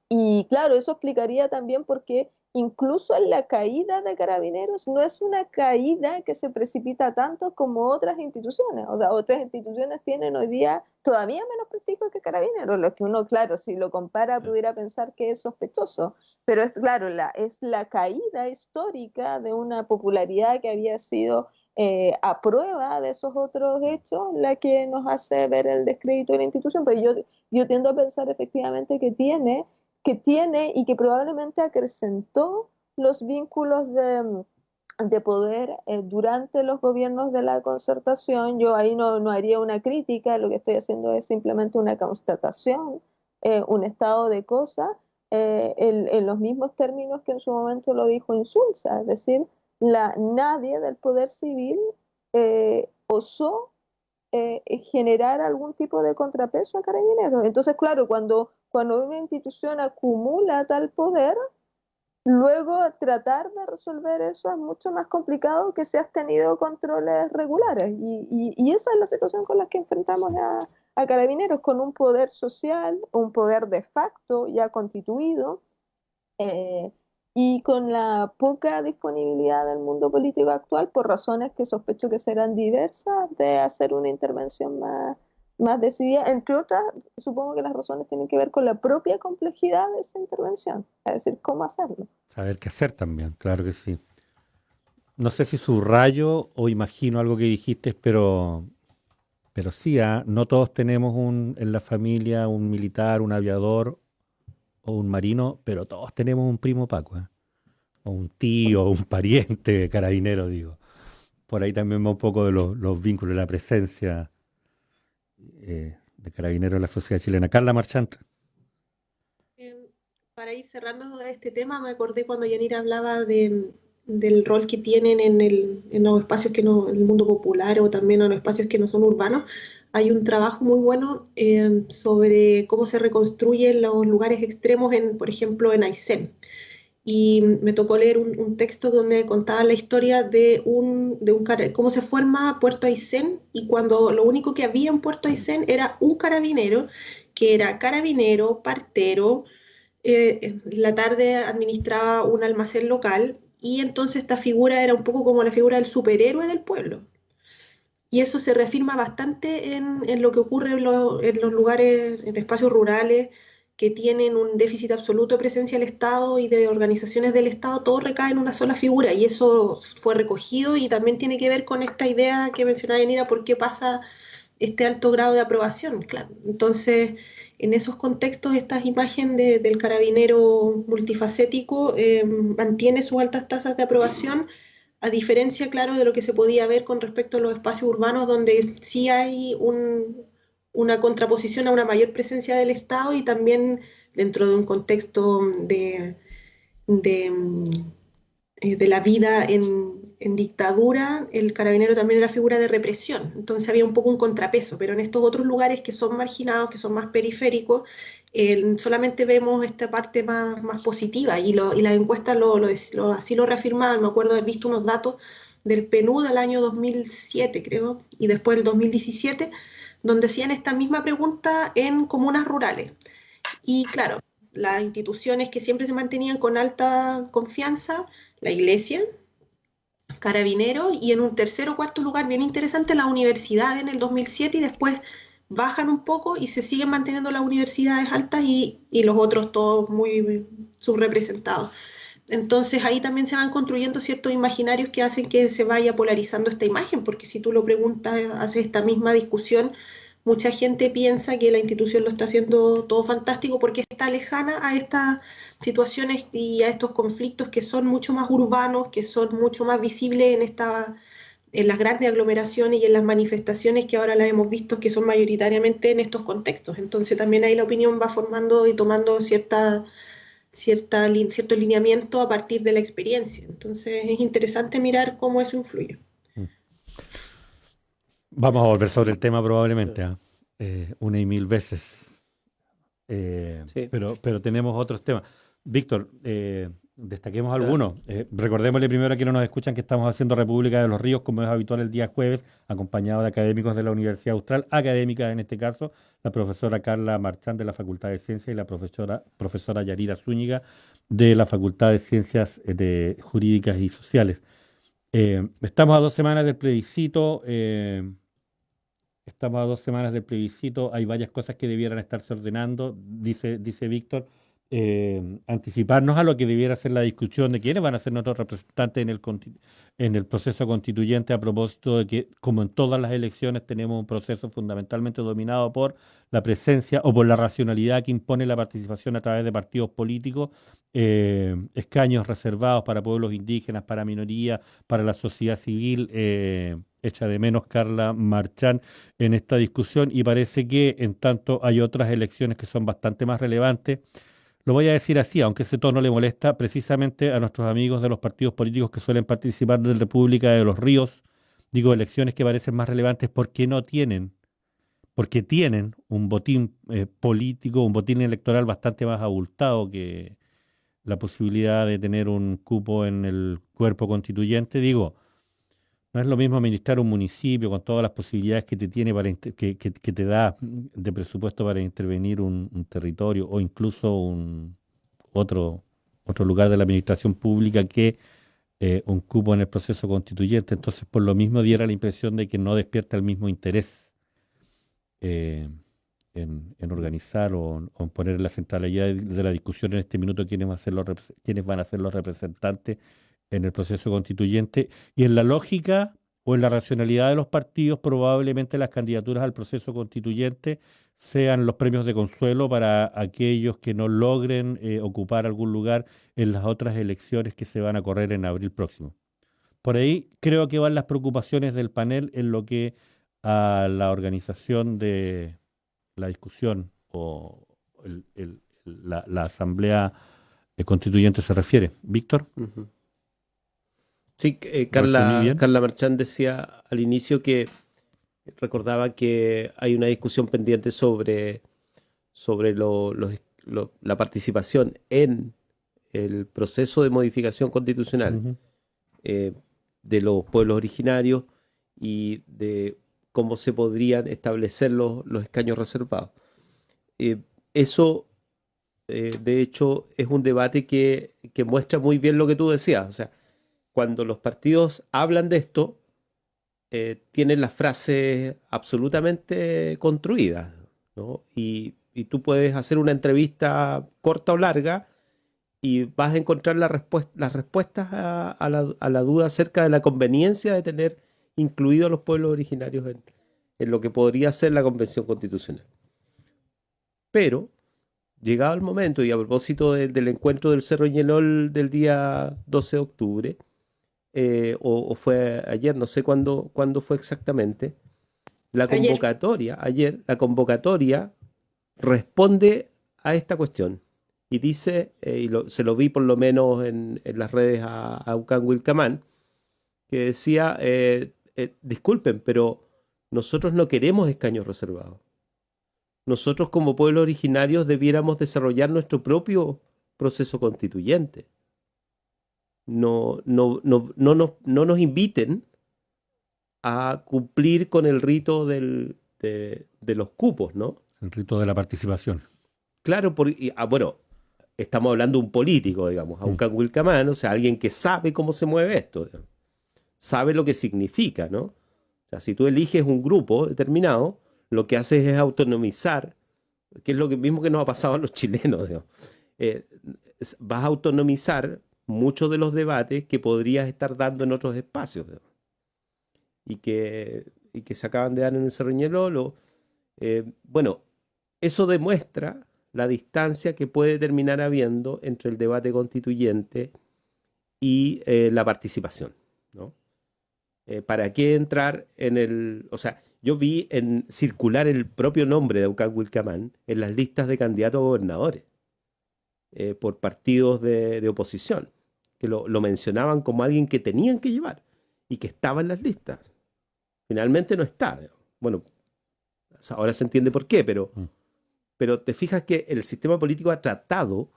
Y claro, eso explicaría también por qué incluso en la caída de Carabineros no es una caída que se precipita tanto como otras instituciones. O sea, otras instituciones tienen hoy día todavía menos prestigio que Carabineros, lo que uno, claro, si lo compara pudiera pensar que es sospechoso, pero es claro, es la caída histórica de una popularidad que había sido a prueba de esos otros hechos la que nos hace ver el descrédito de la institución. Pero yo tiendo a pensar efectivamente que tiene y que probablemente acrecentó los vínculos de poder durante los gobiernos de la concertación. Yo ahí no haría una crítica, lo que estoy haciendo es simplemente una constatación, un estado de cosas, en los mismos términos que en su momento lo dijo Insulza, es decir, nadie del poder civil osó generar algún tipo de contrapeso a Carabineros. Entonces, claro, cuando una institución acumula tal poder, luego tratar de resolver eso es mucho más complicado que si has tenido controles regulares. Y esa es la situación con la que enfrentamos a Carabineros, con un poder social, un poder de facto ya constituido, y con la poca disponibilidad del mundo político actual, por razones que sospecho que serán diversas, de hacer una intervención más decidida. Entre otras, supongo que las razones tienen que ver con la propia complejidad de esa intervención, es decir, cómo hacerlo. Saber qué hacer también, claro que sí. No sé si subrayo o imagino algo que dijiste, pero sí, no todos tenemos en la familia un militar, un aviador o un marino, pero todos tenemos un primo Paco, o un tío, o un pariente carabinero, digo. Por ahí también va un poco de los vínculos, la presencia de Carabineros en la sociedad chilena. Carla Marchant. Para ir cerrando este tema, me acordé cuando Yanira hablaba de del rol que tienen en los espacios que no, en el mundo popular o también en los espacios que no son urbanos. Hay un trabajo muy bueno sobre cómo se reconstruyen los lugares extremos, por ejemplo, en Aysén. Y me tocó leer un texto donde contaba la historia de cómo se forma Puerto Aysén, y cuando lo único que había en Puerto Aysén era un carabinero, que era carabinero, partero, la tarde administraba un almacén local, y entonces esta figura era un poco como la figura del superhéroe del pueblo. Y eso se reafirma bastante en lo que ocurre en los lugares, en espacios rurales que tienen un déficit absoluto de presencia del Estado y de organizaciones del Estado. Todo recae en una sola figura, y eso fue recogido, y también tiene que ver con esta idea que mencionaba Yanira, por qué pasa este alto grado de aprobación, claro. Entonces, en esos contextos, esta imagen del carabinero multifacético mantiene sus altas tasas de aprobación, a diferencia, claro, de lo que se podía ver con respecto a los espacios urbanos, donde sí hay una contraposición a una mayor presencia del Estado, y también dentro de un contexto de, de la vida en dictadura, el carabinero también era figura de represión. Entonces había un poco un contrapeso, pero en estos otros lugares que son marginados, que son más periféricos, solamente vemos esta parte más positiva, y las encuestas así lo reafirmaban. Me acuerdo haber visto unos datos del PNUD del año 2007, creo, y después del 2017, donde hacían esta misma pregunta en comunas rurales. Y claro, las instituciones que siempre se mantenían con alta confianza, la iglesia, Carabineros, y en un tercer o cuarto lugar, bien interesante, la universidad en el 2007, y después bajan un poco y se siguen manteniendo las universidades altas, y los otros todos muy subrepresentados. Entonces ahí también se van construyendo ciertos imaginarios que hacen que se vaya polarizando esta imagen, porque si tú lo preguntas, haces esta misma discusión, mucha gente piensa que la institución lo está haciendo todo fantástico porque está lejana a estas situaciones y a estos conflictos que son mucho más urbanos, que son mucho más visibles en las grandes aglomeraciones y en las manifestaciones que ahora las hemos visto, que son mayoritariamente en estos contextos. Entonces también ahí la opinión va formando y tomando cierto lineamiento a partir de la experiencia. Entonces es interesante mirar cómo eso influye. Vamos a volver sobre el tema probablemente, una y mil veces. Sí. Pero tenemos otros temas. Víctor, destaquemos algunos. Recordémosle primero a quienes nos escuchan que estamos haciendo República de los Ríos, como es habitual, el día jueves, acompañado de académicos de la Universidad Austral, académicas en este caso, la profesora Carla Marchán de la Facultad de Ciencias y la profesora Yarira Zúñiga de la Facultad de Ciencias Jurídicas y Sociales. Estamos a 2 semanas del plebiscito. Hay varias cosas que debieran estarse ordenando, dice Víctor. Anticiparnos a lo que debiera ser la discusión de quiénes van a ser nuestros representantes en el proceso constituyente, a propósito de que, como en todas las elecciones, tenemos un proceso fundamentalmente dominado por la presencia o por la racionalidad que impone la participación a través de partidos políticos, escaños reservados para pueblos indígenas, para minorías, para la sociedad civil. Echa de menos Carla Marchán en esta discusión, y parece que en tanto hay otras elecciones que son bastante más relevantes. Lo voy a decir así, aunque ese tono le molesta precisamente a nuestros amigos de los partidos políticos que suelen participar de la República de los Ríos. Digo, elecciones que parecen más relevantes porque tienen un botín político, un botín electoral bastante más abultado que la posibilidad de tener un cupo en el cuerpo constituyente. Digo, no es lo mismo administrar un municipio con todas las posibilidades que te tiene que te da de presupuesto para intervenir un territorio, o incluso otro lugar de la administración pública, que un cupo en el proceso constituyente. Entonces, por lo mismo, diera la impresión de que no despierta el mismo interés en organizar o en poner en la centralidad de la discusión en este minuto quiénes van a ser los representantes en el proceso constituyente. Y en la lógica o en la racionalidad de los partidos, probablemente las candidaturas al proceso constituyente sean los premios de consuelo para aquellos que no logren ocupar algún lugar en las otras elecciones que se van a correr en abril próximo. Por ahí creo que van las preocupaciones del panel en lo que a la organización de la discusión o la asamblea constituyente se refiere. Víctor. Uh-huh. Sí, ¿Resumí bien? Carla Marchand decía al inicio que recordaba que hay una discusión pendiente sobre la participación en el proceso de modificación constitucional Ujú. eh, de los pueblos originarios y de cómo se podrían establecer los escaños reservados. Eh, Eso, de hecho, es un debate que muestra muy bien lo que tú decías. O sea, cuando los partidos hablan de esto, tienen las frases absolutamente construidas, ¿no? Y tú puedes hacer una entrevista corta o larga y vas a encontrar las respuestas a la duda acerca de la conveniencia de tener incluidos a los pueblos originarios en lo que podría ser la Convención Constitucional. Pero, llegado el momento, y a propósito del encuentro del Cerro Ñelol del día 12 de octubre, o fue ayer, no sé cuándo fue exactamente, Ayer. la convocatoria responde a esta cuestión y dice, se lo vi por lo menos en las redes a Aucán Wilcamán, que decía, disculpen, pero nosotros no queremos escaños reservados. Nosotros como pueblos originarios debiéramos desarrollar nuestro propio proceso constituyente. No nos inviten a cumplir con el rito de los cupos, ¿no? El rito de la participación. Claro, bueno, estamos hablando de un político, digamos, Aucán Wilcamán, o sea, alguien que sabe cómo se mueve esto, digamos, sabe lo que significa, ¿no? O sea, si tú eliges un grupo determinado, lo que haces es autonomizar, que es lo mismo que nos ha pasado a los chilenos, digamos. Eh, Vas a autonomizar muchos de los debates que podrías estar dando en otros espacios, digamos, y que se acaban de dar en el Cerro Ñelol. Bueno, eso demuestra la distancia que puede terminar habiendo entre el debate constituyente y la participación, ¿no? ¿Para qué entrar en el...? O sea, yo vi en circular el propio nombre de Aucán Wilcamán en las listas de candidatos a gobernadores por partidos de oposición, que lo mencionaban como alguien que tenían que llevar y que estaba en las listas. Finalmente no está, digamos. Bueno, ahora se entiende por qué, pero te fijas que el sistema político ha tratado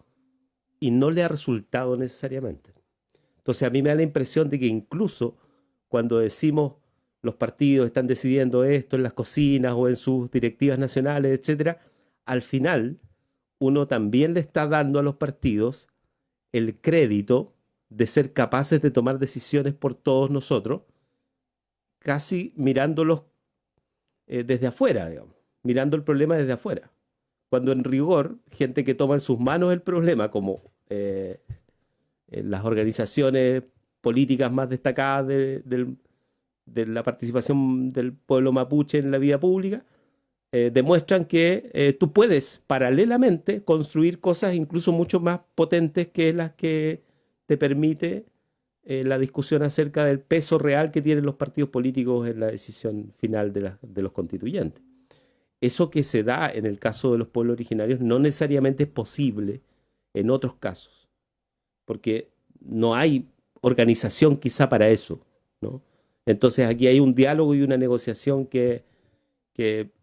y no le ha resultado necesariamente. Entonces a mí me da la impresión de que incluso cuando decimos los partidos están decidiendo esto en las cocinas o en sus directivas nacionales, etcétera, al final uno también le está dando a los partidos el crédito de ser capaces de tomar decisiones por todos nosotros, casi mirándolos desde afuera, digamos, mirando el problema desde afuera. Cuando en rigor, gente que toma en sus manos el problema, como las organizaciones políticas más destacadas de la participación del pueblo mapuche en la vida pública, demuestran que tú puedes paralelamente construir cosas incluso mucho más potentes que las que te permite la discusión acerca del peso real que tienen los partidos políticos en la decisión final de los constituyentes. Eso que se da en el caso de los pueblos originarios no necesariamente es posible en otros casos, porque no hay organización quizá para eso, ¿no? Entonces aquí hay un diálogo y una negociación que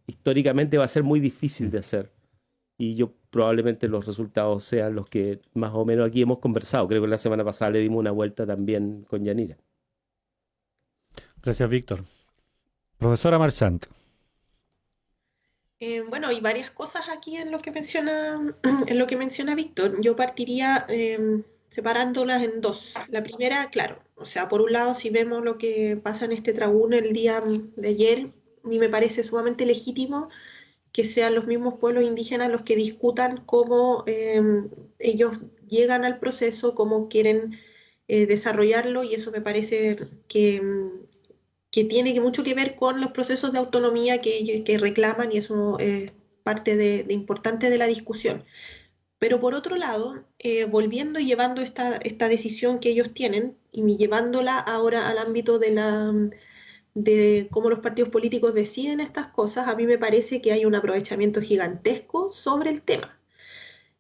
históricamente va a ser muy difícil de hacer. Y yo probablemente los resultados sean los que más o menos aquí hemos conversado. Creo que la semana pasada le dimos una vuelta también con Yanira. Gracias, Víctor. Profesora Marchand. Bueno, hay varias cosas aquí en lo que menciona Víctor. Yo partiría separándolas en dos. La primera, claro, o sea, por un lado, si vemos lo que pasa en este tribunal el día de ayer, a mí me parece sumamente legítimo que sean los mismos pueblos indígenas los que discutan cómo ellos llegan al proceso, cómo quieren desarrollarlo, y eso me parece que tiene mucho que ver con los procesos de autonomía que reclaman, y eso es parte importante de la discusión. Pero por otro lado, volviendo y llevando esta decisión que ellos tienen y llevándola ahora al ámbito de cómo los partidos políticos deciden estas cosas, a mí me parece que hay un aprovechamiento gigantesco sobre el tema,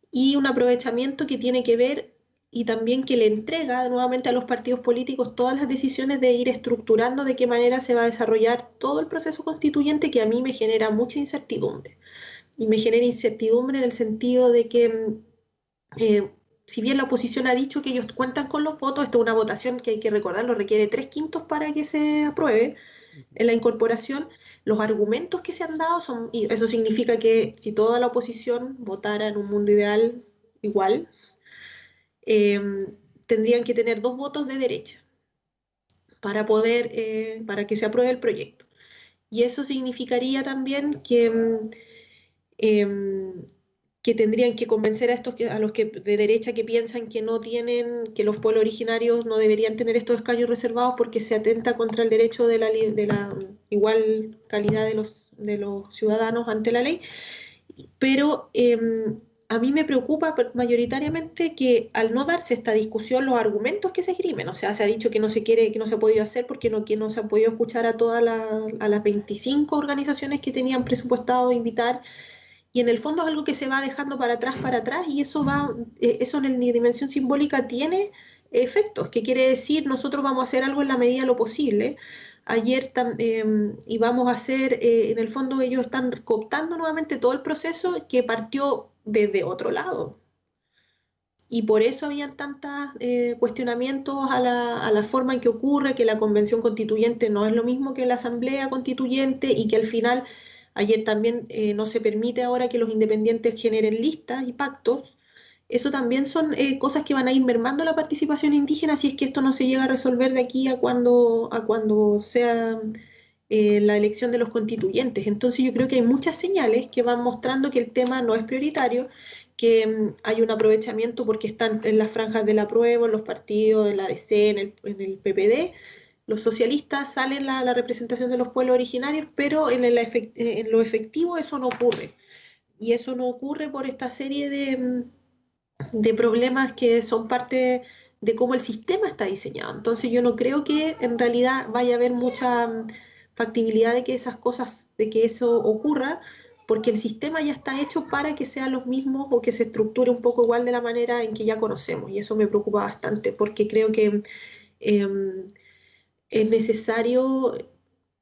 y un aprovechamiento que tiene que ver y también que le entrega nuevamente a los partidos políticos todas las decisiones de ir estructurando de qué manera se va a desarrollar todo el proceso constituyente, que a mí me genera mucha incertidumbre. Y me genera incertidumbre en el sentido de que, si bien la oposición ha dicho que ellos cuentan con los votos, esta es una votación que hay que recordarlo, requiere 3/5 para que se apruebe en la incorporación. Los argumentos que se han dado son, y eso significa que si toda la oposición votara en un mundo ideal igual, eh, tendrían que tener 2 votos de derecha para poder, para que se apruebe el proyecto. Y eso significaría también que tendrían que convencer a a los que de derecha que piensan que no tienen, que los pueblos originarios no deberían tener estos escaños reservados porque se atenta contra el derecho de la igual calidad de los ciudadanos ante la ley. Pero a mí me preocupa mayoritariamente que al no darse esta discusión, los argumentos que se esgrimen, o sea, se ha dicho que no se quiere, que no se ha podido hacer porque que no se ha podido escuchar a todas a las 25 organizaciones que tenían presupuestado invitar, y en el fondo es algo que se va dejando para atrás, y eso eso en la dimensión simbólica tiene efectos, que quiere decir nosotros vamos a hacer algo en la medida de lo posible. Y vamos a hacer, en el fondo ellos están cooptando nuevamente todo el proceso que partió desde otro lado. Y por eso habían tantos cuestionamientos a la forma en que ocurre, que la convención constituyente no es lo mismo que la asamblea constituyente, y que al final, ayer también no se permite ahora que los independientes generen listas y pactos. Eso también son cosas que van a ir mermando la participación indígena si es que esto no se llega a resolver de aquí a cuando sea la elección de los constituyentes. Entonces yo creo que hay muchas señales que van mostrando que el tema no es prioritario, que hay un aprovechamiento porque están en las franjas del apruebo, en los partidos, en la ADC, en el PPD. Los socialistas salen la representación de los pueblos originarios, pero en lo efectivo eso no ocurre. Y eso no ocurre por esta serie de problemas que son parte de cómo el sistema está diseñado. Entonces yo no creo que en realidad vaya a haber mucha factibilidad de que de que eso ocurra, porque el sistema ya está hecho para que sean los mismos o que se estructure un poco igual de la manera en que ya conocemos. Y eso me preocupa bastante, porque creo que es necesario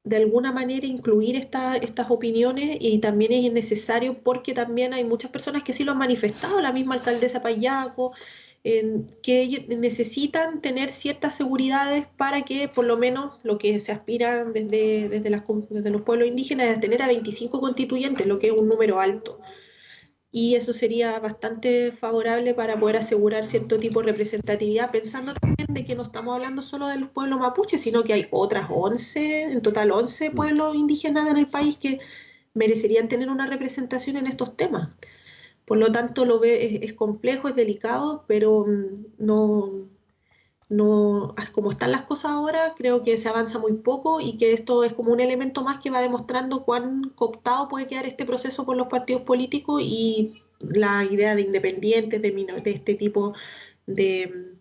de alguna manera incluir estas opiniones, y también es necesario porque también hay muchas personas que sí lo han manifestado, la misma alcaldesa Payaco, que ellos necesitan tener ciertas seguridades para que por lo menos lo que se aspira desde los pueblos indígenas es tener a 25 constituyentes, lo que es un número alto. Y eso sería bastante favorable para poder asegurar cierto tipo de representatividad, pensando también de que no estamos hablando solo del pueblo mapuche, sino que hay otras 11, en total 11 pueblos indígenas en el país que merecerían tener una representación en estos temas. Por lo tanto, es complejo, es delicado, pero como están las cosas ahora, creo que se avanza muy poco, y que esto es como un elemento más que va demostrando cuán cooptado puede quedar este proceso por los partidos políticos, y la idea de independientes, de este tipo de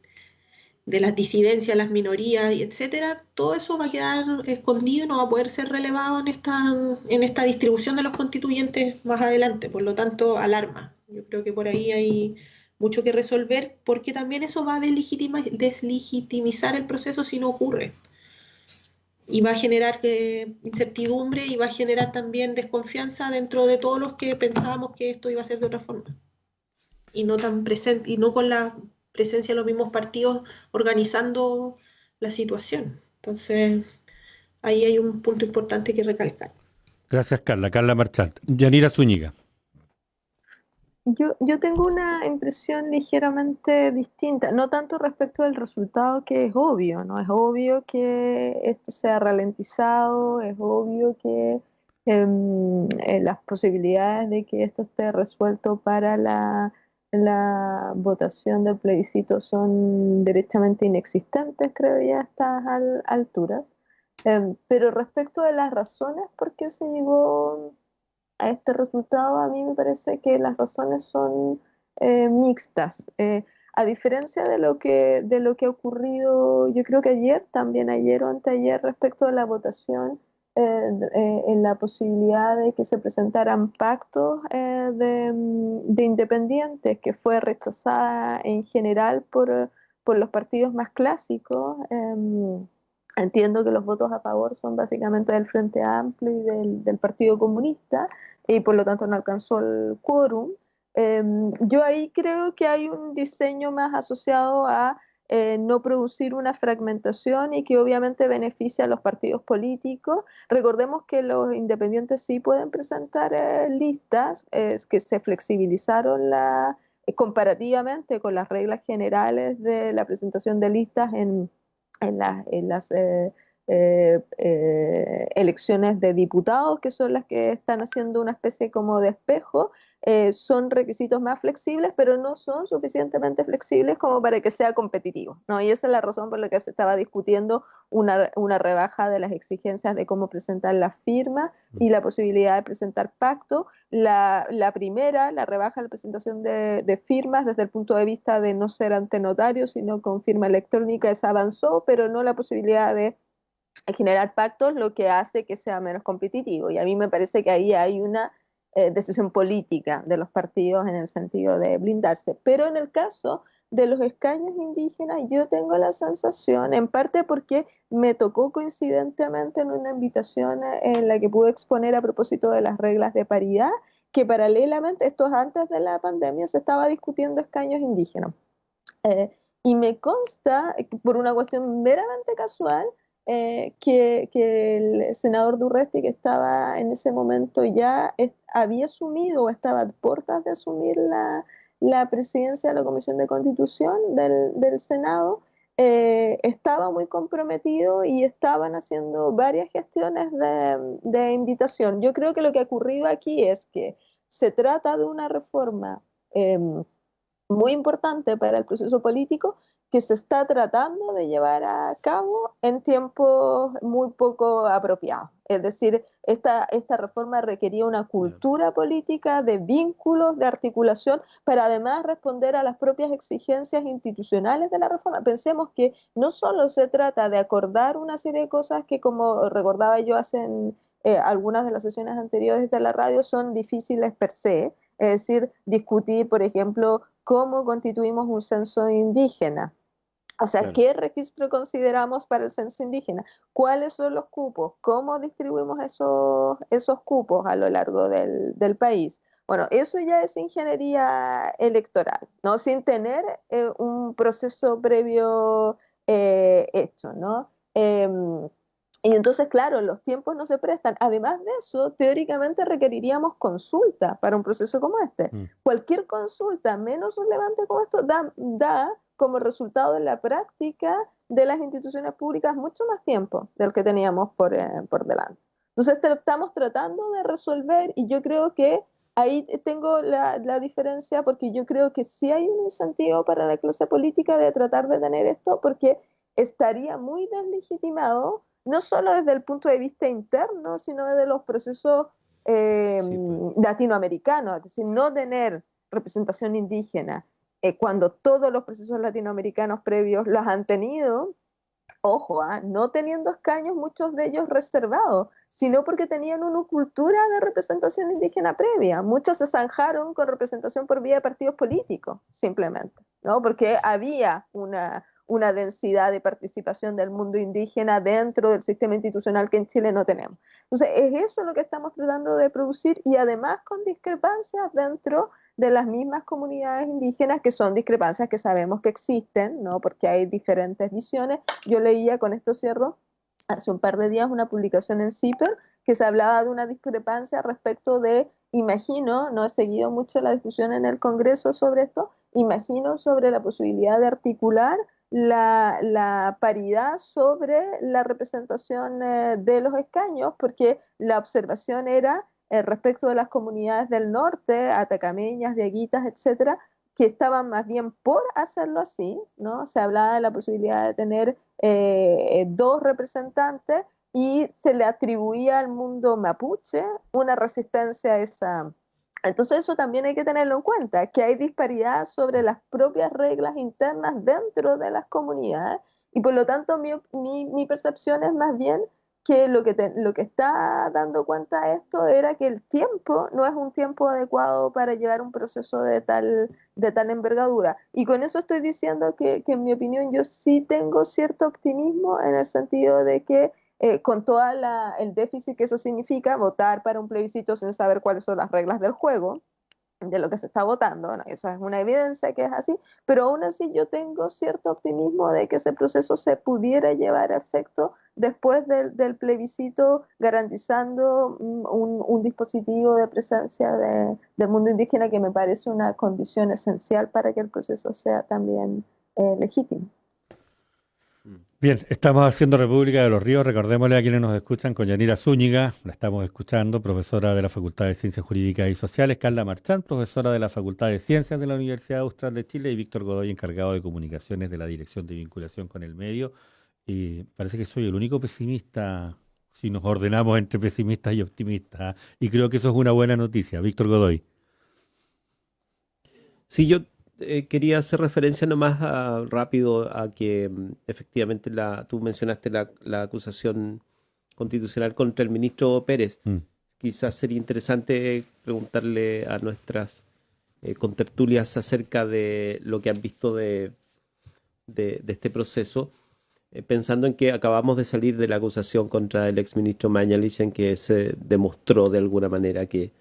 las disidencias, las minorías, etcétera. Todo eso va a quedar escondido y no va a poder ser relevado en esta distribución de los constituyentes más adelante. Por lo tanto, alarma. Yo creo que por ahí hay mucho que resolver, porque también eso va a deslegitimizar el proceso si no ocurre. Y va a generar incertidumbre, y va a generar también desconfianza dentro de todos los que pensábamos que esto iba a ser de otra forma. Y no tan presente, y no con la presencia de los mismos partidos organizando la situación. Entonces, ahí hay un punto importante que recalcar. Gracias, Carla. Carla Marchant. Yanira Zúñiga. Yo tengo una impresión ligeramente distinta, no tanto respecto del resultado, que es obvio, ¿no? Es obvio que esto sea ralentizado, es obvio que las posibilidades de que esto esté resuelto para la votación del plebiscito son derechamente inexistentes, creo ya a estas alturas. Pero respecto de las razones por qué se llegó a este resultado, a mí me parece que las razones son mixtas. A diferencia de lo que ha ocurrido, yo creo que ayer o anteayer, respecto de la votación en la posibilidad de que se presentaran pactos de independientes, que fue rechazada en general por los partidos más clásicos. Entiendo que los votos a favor son básicamente del Frente Amplio y del Partido Comunista, y por lo tanto no alcanzó el quórum. Yo ahí creo que hay un diseño más asociado a no producir una fragmentación y que obviamente beneficia a los partidos políticos. Recordemos que los independientes sí pueden presentar listas que se flexibilizaron comparativamente con las reglas generales de la presentación de listas en las elecciones de diputados, que son las que están haciendo una especie como de espejo. Son requisitos más flexibles, pero no son suficientemente flexibles como para que sea competitivo, ¿no? Y esa es la razón por la que se estaba discutiendo una rebaja de las exigencias de cómo presentar las firmas y la posibilidad de presentar pacto. La primera, la rebaja de la presentación de firmas desde el punto de vista de no ser ante notario, sino con firma electrónica, esa avanzó, pero no la posibilidad de generar pactos, lo que hace que sea menos competitivo. Y a mí me parece que ahí hay una decisión política de los partidos en el sentido de blindarse. Pero en el caso de los escaños indígenas, yo tengo la sensación, en parte porque me tocó coincidentemente en una invitación en la que pude exponer a propósito de las reglas de paridad, que paralelamente, esto es antes de la pandemia, se estaba discutiendo escaños indígenas. Y me consta, por una cuestión meramente casual, que el senador Durresti, que estaba en ese momento ya había asumido o estaba a puertas de asumir la presidencia de la Comisión de Constitución del Senado, estaba muy comprometido y estaban haciendo varias gestiones de invitación. Yo creo que lo que ha ocurrido aquí es que se trata de una reforma muy importante para el proceso político, que se está tratando de llevar a cabo en tiempos muy poco apropiados. Es decir, esta reforma requería una cultura política de vínculos, de articulación, para además responder a las propias exigencias institucionales de la reforma. Pensemos que no solo se trata de acordar una serie de cosas que, como recordaba yo hace algunas de las sesiones anteriores de la radio, son difíciles per se. Es decir, discutir, por ejemplo, cómo constituimos un censo indígena. O sea, claro, ¿qué registro consideramos para el censo indígena? ¿Cuáles son los cupos? ¿Cómo distribuimos esos cupos a lo largo del país? Bueno, eso ya es ingeniería electoral, ¿no? Sin tener un proceso previo hecho, ¿no? Y entonces, claro, los tiempos no se prestan. Además de eso, teóricamente requeriríamos consulta para un proceso como este. Cualquier consulta menos relevante como esto da como resultado de la práctica de las instituciones públicas mucho más tiempo del que teníamos por delante. Entonces estamos tratando de resolver, y yo creo que ahí tengo la diferencia, porque yo creo que sí hay un incentivo para la clase política de tratar de tener esto, porque estaría muy deslegitimado, no solo desde el punto de vista interno, sino desde los procesos latinoamericanos. Es decir, no tener representación indígena cuando todos los procesos latinoamericanos previos los han tenido, ojo, no teniendo escaños, muchos de ellos reservados, sino porque tenían una cultura de representación indígena previa. Muchos se zanjaron con representación por vía de partidos políticos, simplemente, ¿no? Porque había una densidad de participación del mundo indígena dentro del sistema institucional que en Chile no tenemos. Entonces, es eso lo que estamos tratando de producir, y además con discrepancias dentro de las mismas comunidades indígenas, que son discrepancias que sabemos que existen, ¿no? Porque hay diferentes visiones. Yo leía, con esto cierro, hace un par de días una publicación en CIPER que se hablaba de una discrepancia respecto de, imagino, no he seguido mucho la discusión en el Congreso sobre esto, imagino sobre la posibilidad de articular la paridad sobre la representación de los escaños, porque la observación era respecto de las comunidades del norte, atacameñas, diaguitas, etcétera, que estaban más bien por hacerlo así, ¿no? Se hablaba de la posibilidad de tener 2 representantes, y se le atribuía al mundo mapuche una resistencia a esa. Entonces eso también hay que tenerlo en cuenta, que hay disparidad sobre las propias reglas internas dentro de las comunidades, y por lo tanto mi percepción es más bien que lo que está dando cuenta esto era que el tiempo no es un tiempo adecuado para llevar un proceso de tal envergadura. Y con eso estoy diciendo que en mi opinión yo sí tengo cierto optimismo en el sentido de que con todo el déficit que eso significa, votar para un plebiscito sin saber cuáles son las reglas del juego, de lo que se está votando, ¿no? Eso es una evidencia que es así, pero aún así yo tengo cierto optimismo de que ese proceso se pudiera llevar a efecto después del plebiscito, garantizando un dispositivo de presencia del mundo indígena que me parece una condición esencial para que el proceso sea también legítimo. Bien, estamos haciendo República de los Ríos. Recordémosle a quienes nos escuchan con Yanira Zúñiga, la estamos escuchando, profesora de la Facultad de Ciencias Jurídicas y Sociales, Carla Marchand, profesora de la Facultad de Ciencias de la Universidad Austral de Chile, y Víctor Godoy, encargado de comunicaciones de la Dirección de Vinculación con el Medio. Y parece que soy el único pesimista, si nos ordenamos entre pesimistas y optimistas, y creo que eso es una buena noticia. Víctor Godoy. Sí, yo quería hacer referencia nomás rápido a que efectivamente tú mencionaste la acusación constitucional contra el ministro Pérez. Quizás sería interesante preguntarle a nuestras contertulias acerca de lo que han visto de este proceso, pensando en que acabamos de salir de la acusación contra el exministro Mañalich, en que se demostró de alguna manera que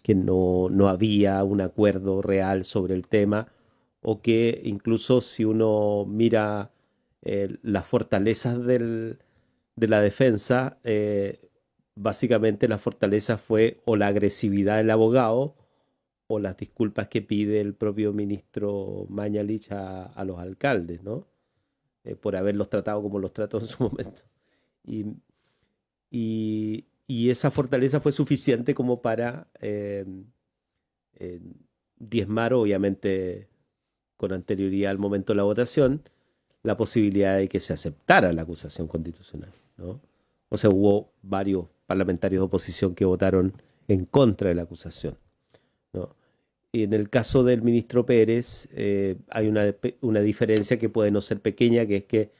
no había un acuerdo real sobre el tema, o que incluso si uno mira las fortalezas de la defensa, básicamente la fortaleza fue o la agresividad del abogado o las disculpas que pide el propio ministro Mañalich a los alcaldes, ¿no? Por haberlos tratado como los trató en su momento. Y esa fortaleza fue suficiente como para diezmar, obviamente con anterioridad al momento de la votación, la posibilidad de que se aceptara la acusación constitucional, ¿no? O sea, hubo varios parlamentarios de oposición que votaron en contra de la acusación, ¿no? Y en el caso del ministro Pérez hay una diferencia que puede no ser pequeña, que es que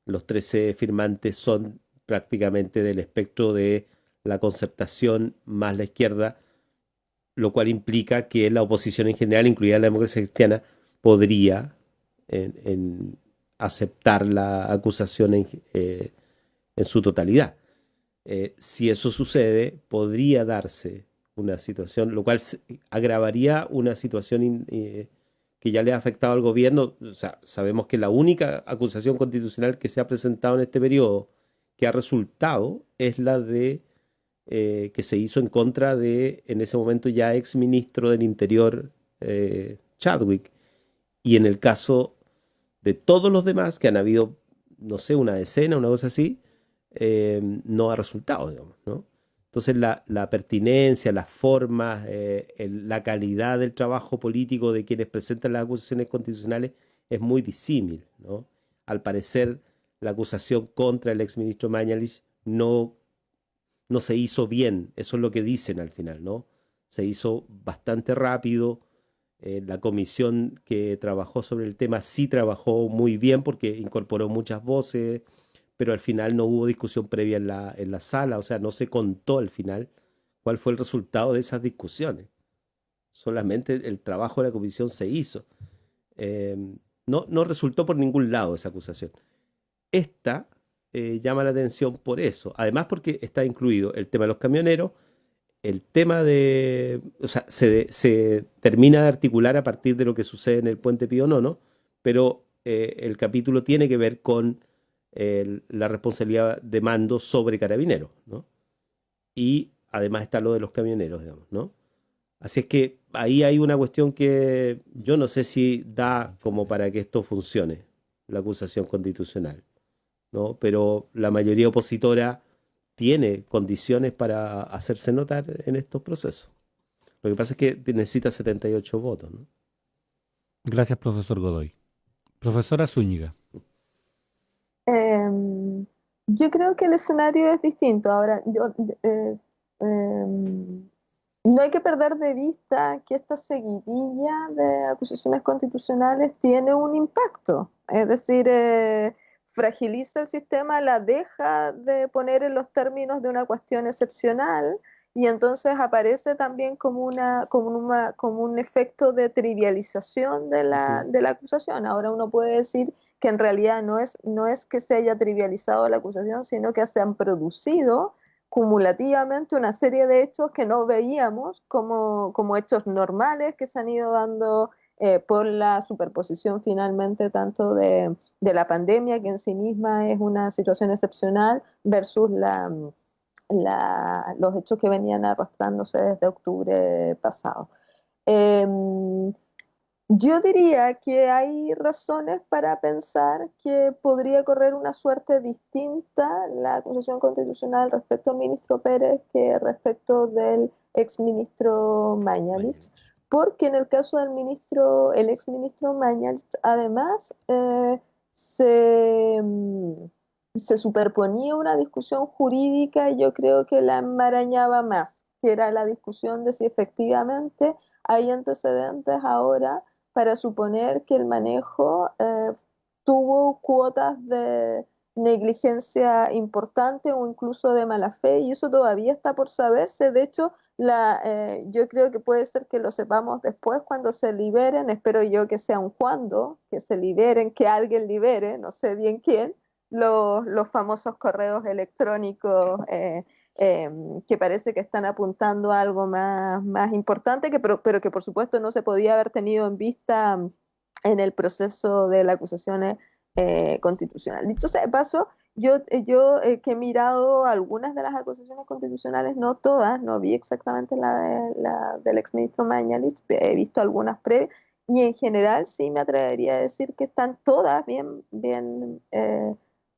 los 13 firmantes son prácticamente del espectro de la Concertación más la izquierda, lo cual implica que la oposición en general, incluida la democracia cristiana, podría en aceptar la acusación en su totalidad. Si eso sucede, podría darse una situación, lo cual agravaría una situación que ya le ha afectado al gobierno. O sea, sabemos que la única acusación constitucional que se ha presentado en este periodo que ha resultado es la de que se hizo en contra de, en ese momento ya ex ministro del Interior, Chadwick. Y en el caso de todos los demás, que han habido, no sé, una decena, una cosa así, no ha resultado, digamos, ¿no? Entonces la pertinencia, las formas, la calidad del trabajo político de quienes presentan las acusaciones constitucionales es muy disímil, ¿no? Al parecer, la acusación contra el exministro Mañalich no se hizo bien, eso es lo que dicen al final, ¿no? Se hizo bastante rápido. La comisión que trabajó sobre el tema sí trabajó muy bien porque incorporó muchas voces, pero al final no hubo discusión previa en la sala, o sea, no se contó al final cuál fue el resultado de esas discusiones. Solamente el trabajo de la comisión se hizo. No resultó por ningún lado esa acusación. Esta llama la atención por eso, además porque está incluido el tema de los camioneros, el tema o sea, se termina de articular a partir de lo que sucede en el Puente Pío IX, pero el capítulo tiene que ver con la responsabilidad de mando sobre carabineros, ¿no? Y además está lo de los camioneros, digamos, ¿no? Así es que ahí hay una cuestión que yo no sé si da como para que esto funcione, la acusación constitucional, ¿no? Pero la mayoría opositora tiene condiciones para hacerse notar en estos procesos. Lo que pasa es que necesita 78 votos, ¿no? Gracias, profesor Godoy. Profesora Zúñiga. Yo creo que el escenario es distinto. Ahora, no hay que perder de vista que esta seguidilla de acusaciones constitucionales tiene un impacto. Es decir, fragiliza el sistema, la deja de poner en los términos de una cuestión excepcional, y entonces aparece también como un efecto de trivialización de la acusación. Ahora uno puede decir que en realidad no es que se haya trivializado la acusación, sino que se han producido cumulativamente una serie de hechos que no veíamos como hechos normales, que se han ido dando por la superposición finalmente tanto de la pandemia, que en sí misma es una situación excepcional, versus los hechos que venían arrastrándose desde octubre pasado. Yo diría que hay razones para pensar que podría correr una suerte distinta la acusación constitucional respecto al ministro Pérez que respecto del exministro Mañalich, porque en el caso el exministro Mañalich, además, se superponía una discusión jurídica, y yo creo que la enmarañaba más, que era la discusión de si efectivamente hay antecedentes ahora para suponer que el manejo tuvo cuotas de negligencia importante o incluso de mala fe, y eso todavía está por saberse. De hecho, yo creo que puede ser que lo sepamos después cuando se liberen, espero yo que sea un cuando, que se liberen, que alguien libere, no sé bien quién, los famosos correos electrónicos que parece que están apuntando a algo más importante, pero que por supuesto no se podía haber tenido en vista en el proceso de la acusación constitucional. Dicho sea de paso, yo que he mirado algunas de las acusaciones constitucionales, no todas, no vi exactamente la del exministro Mañalich, he visto algunas previas, y en general sí me atrevería a decir que están todas bien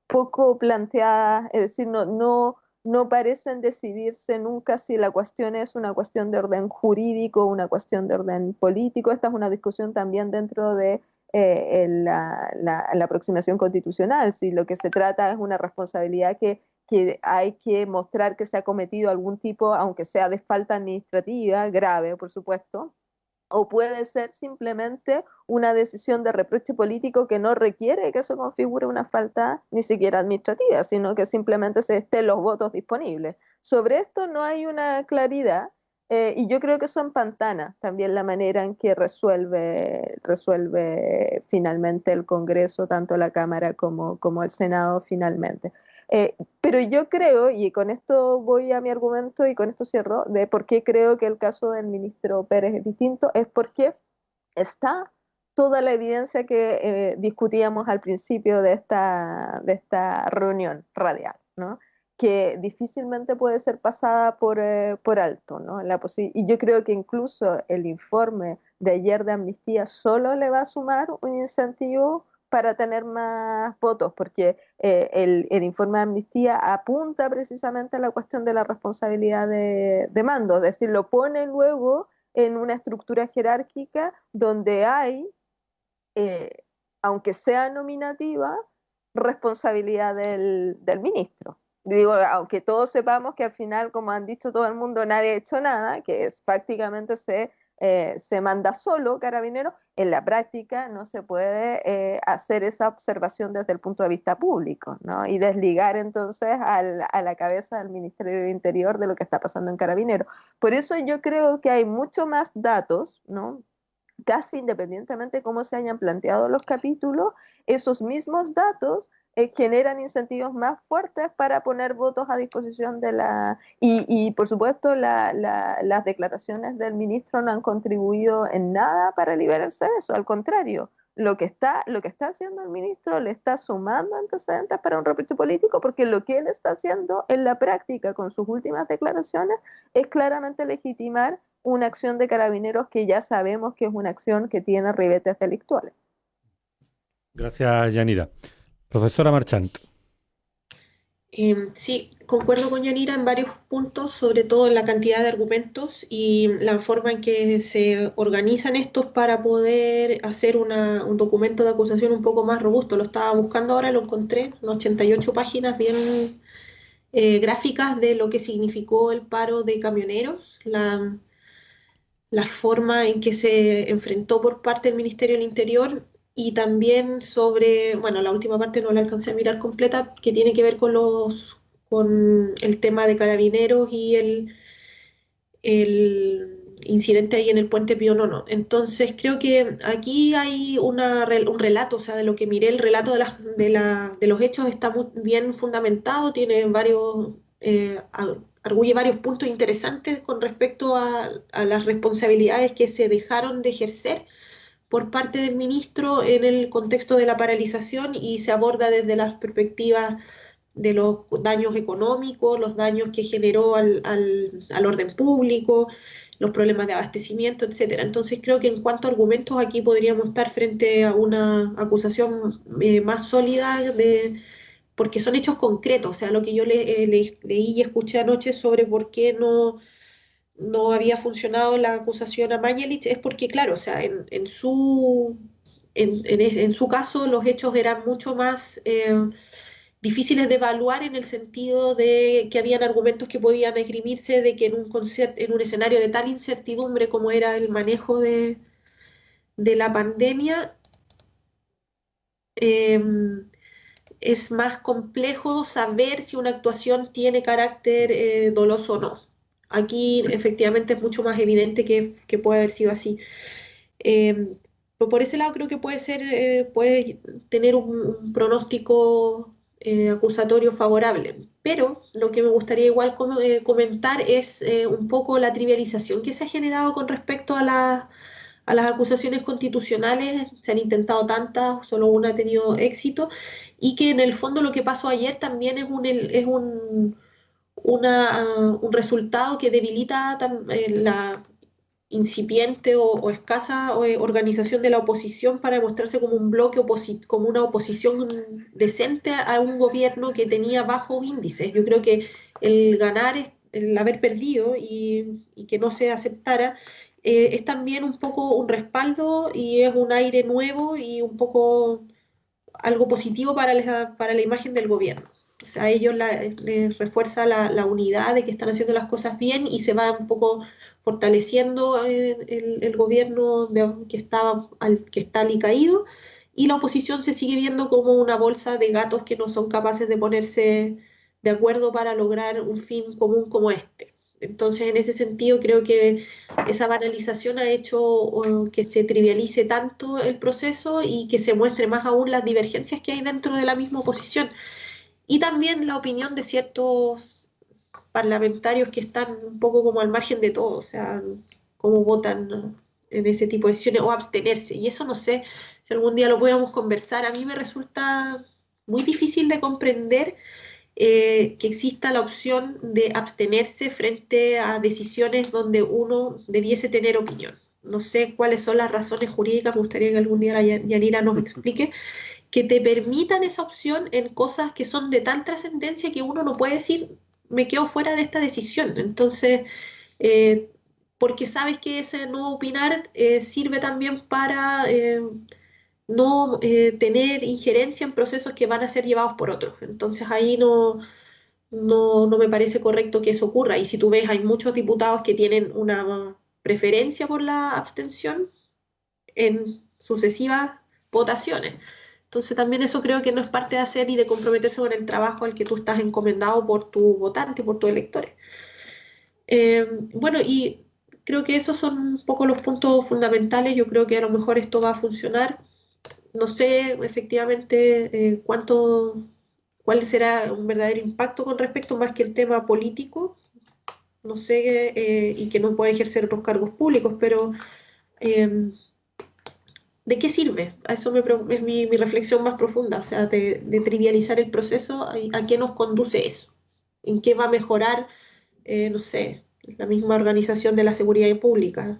poco planteadas, es decir, no parecen decidirse nunca si la cuestión es una cuestión de orden jurídico o una cuestión de orden político. Esta es una discusión también dentro de la aproximación constitucional, si lo que se trata es una responsabilidad que hay que mostrar que se ha cometido algún tipo, aunque sea de falta administrativa, grave, por supuesto, o puede ser simplemente una decisión de reproche político que no requiere que eso configure una falta ni siquiera administrativa, sino que simplemente se estén los votos disponibles. Sobre esto no hay una claridad, y yo creo que eso empantana también la manera en que resuelve finalmente el Congreso, tanto la Cámara como el Senado finalmente. Pero yo creo, y con esto voy a mi argumento y con esto cierro, de por qué creo que el caso del ministro Pérez es distinto, es porque está toda la evidencia que discutíamos al principio de esta reunión radial, ¿no? Que difícilmente puede ser pasada por alto, ¿no? Y yo creo que incluso el informe de ayer de Amnistía solo le va a sumar un incentivo para tener más votos, porque el informe de Amnistía apunta precisamente a la cuestión de la responsabilidad de mando, es decir, lo pone luego en una estructura jerárquica donde hay, aunque sea nominativa, responsabilidad del ministro. Digo, aunque todos sepamos que al final, como han dicho todo el mundo, nadie ha hecho nada, que prácticamente se manda solo Carabineros, en la práctica no se puede hacer esa observación desde el punto de vista público, ¿no? Y desligar entonces a la cabeza del Ministerio del Interior de lo que está pasando en Carabineros. Por eso yo creo que hay mucho más datos, ¿no? Casi independientemente de cómo se hayan planteado los capítulos, esos mismos datos generan incentivos más fuertes para poner votos a disposición de y por supuesto las declaraciones del ministro no han contribuido en nada para liberarse de eso, al contrario, lo que está haciendo el ministro le está sumando antecedentes para un reproche político, porque lo que él está haciendo en la práctica con sus últimas declaraciones es claramente legitimar una acción de Carabineros que ya sabemos que es una acción que tiene ribetes delictuales. Gracias, Yanira. Profesora Marchant. Sí, concuerdo con Yanira en varios puntos, sobre todo en la cantidad de argumentos y la forma en que se organizan estos para poder hacer un documento de acusación un poco más robusto. Lo estaba buscando ahora, lo encontré, unas 88 páginas bien gráficas de lo que significó el paro de camioneros, la forma en que se enfrentó por parte del Ministerio del Interior y también sobre, bueno, la última parte no la alcancé a mirar completa, que tiene que ver con con el tema de Carabineros y el incidente ahí en el puente Pío Nono. Entonces creo que aquí hay un relato, o sea, de lo que miré, el relato de los hechos está muy bien fundamentado, tiene varios, arguye varios puntos interesantes con respecto a las responsabilidades que se dejaron de ejercer por parte del ministro en el contexto de la paralización y se aborda desde las perspectivas de los daños económicos, los daños que generó al orden público, los problemas de abastecimiento, etcétera. Entonces creo que en cuanto a argumentos aquí podríamos estar frente a una acusación más sólida porque son hechos concretos, o sea, lo que yo leí y escuché anoche sobre por qué no había funcionado la acusación a Mañalich es porque, claro, o sea, en su caso los hechos eran mucho más difíciles de evaluar en el sentido de que habían argumentos que podían esgrimirse de que en un escenario de tal incertidumbre como era el manejo de la pandemia, eh, es más complejo saber si una actuación tiene carácter doloso o no. Aquí efectivamente es mucho más evidente que puede haber sido así. Por ese lado creo que puede tener un pronóstico acusatorio favorable. Pero lo que me gustaría igual comentar es un poco la trivialización que se ha generado con respecto a las acusaciones constitucionales. Se han intentado tantas, solo una ha tenido éxito, y que en el fondo lo que pasó ayer también es un resultado que debilita la incipiente o escasa organización de la oposición para demostrarse como un bloque como una oposición decente a un gobierno que tenía bajos índices. Yo creo que el ganar, el haber perdido y que no se aceptara, es también un poco un respaldo y es un aire nuevo y un poco algo positivo para la imagen del gobierno. O sea, a ellos les refuerza la unidad de que están haciendo las cosas bien y se va un poco fortaleciendo el gobierno que está alicaído, y la oposición se sigue viendo como una bolsa de gatos que no son capaces de ponerse de acuerdo para lograr un fin común como este. Entonces, en ese sentido, creo que esa banalización ha hecho que se trivialice tanto el proceso y que se muestre más aún las divergencias que hay dentro de la misma oposición. Y también la opinión de ciertos parlamentarios que están un poco como al margen de todo, o sea, cómo votan en ese tipo de decisiones o abstenerse. Y eso no sé si algún día lo podemos conversar. A mí me resulta muy difícil de comprender que exista la opción de abstenerse frente a decisiones donde uno debiese tener opinión. No sé cuáles son las razones jurídicas, me gustaría que algún día la Yanira nos explique, que te permitan esa opción en cosas que son de tal trascendencia que uno no puede decir, me quedo fuera de esta decisión. Entonces, porque sabes que ese no opinar sirve también para no tener injerencia en procesos que van a ser llevados por otros. Entonces ahí no me parece correcto que eso ocurra. Y si tú ves, hay muchos diputados que tienen una preferencia por la abstención en sucesivas votaciones. Entonces también eso creo que no es parte de hacer y de comprometerse con el trabajo al que tú estás encomendado por tu votante, por tus electores. Bueno, y creo que esos son un poco los puntos fundamentales. Yo creo que a lo mejor esto va a funcionar. No sé efectivamente cuál será un verdadero impacto con respecto más que el tema político. No sé, y que no puede ejercer otros cargos públicos, pero ¿de qué sirve? Es mi reflexión más profunda, o sea, de trivializar el proceso, ¿a qué nos conduce eso? ¿En qué va a mejorar, no sé, la misma organización de la seguridad pública?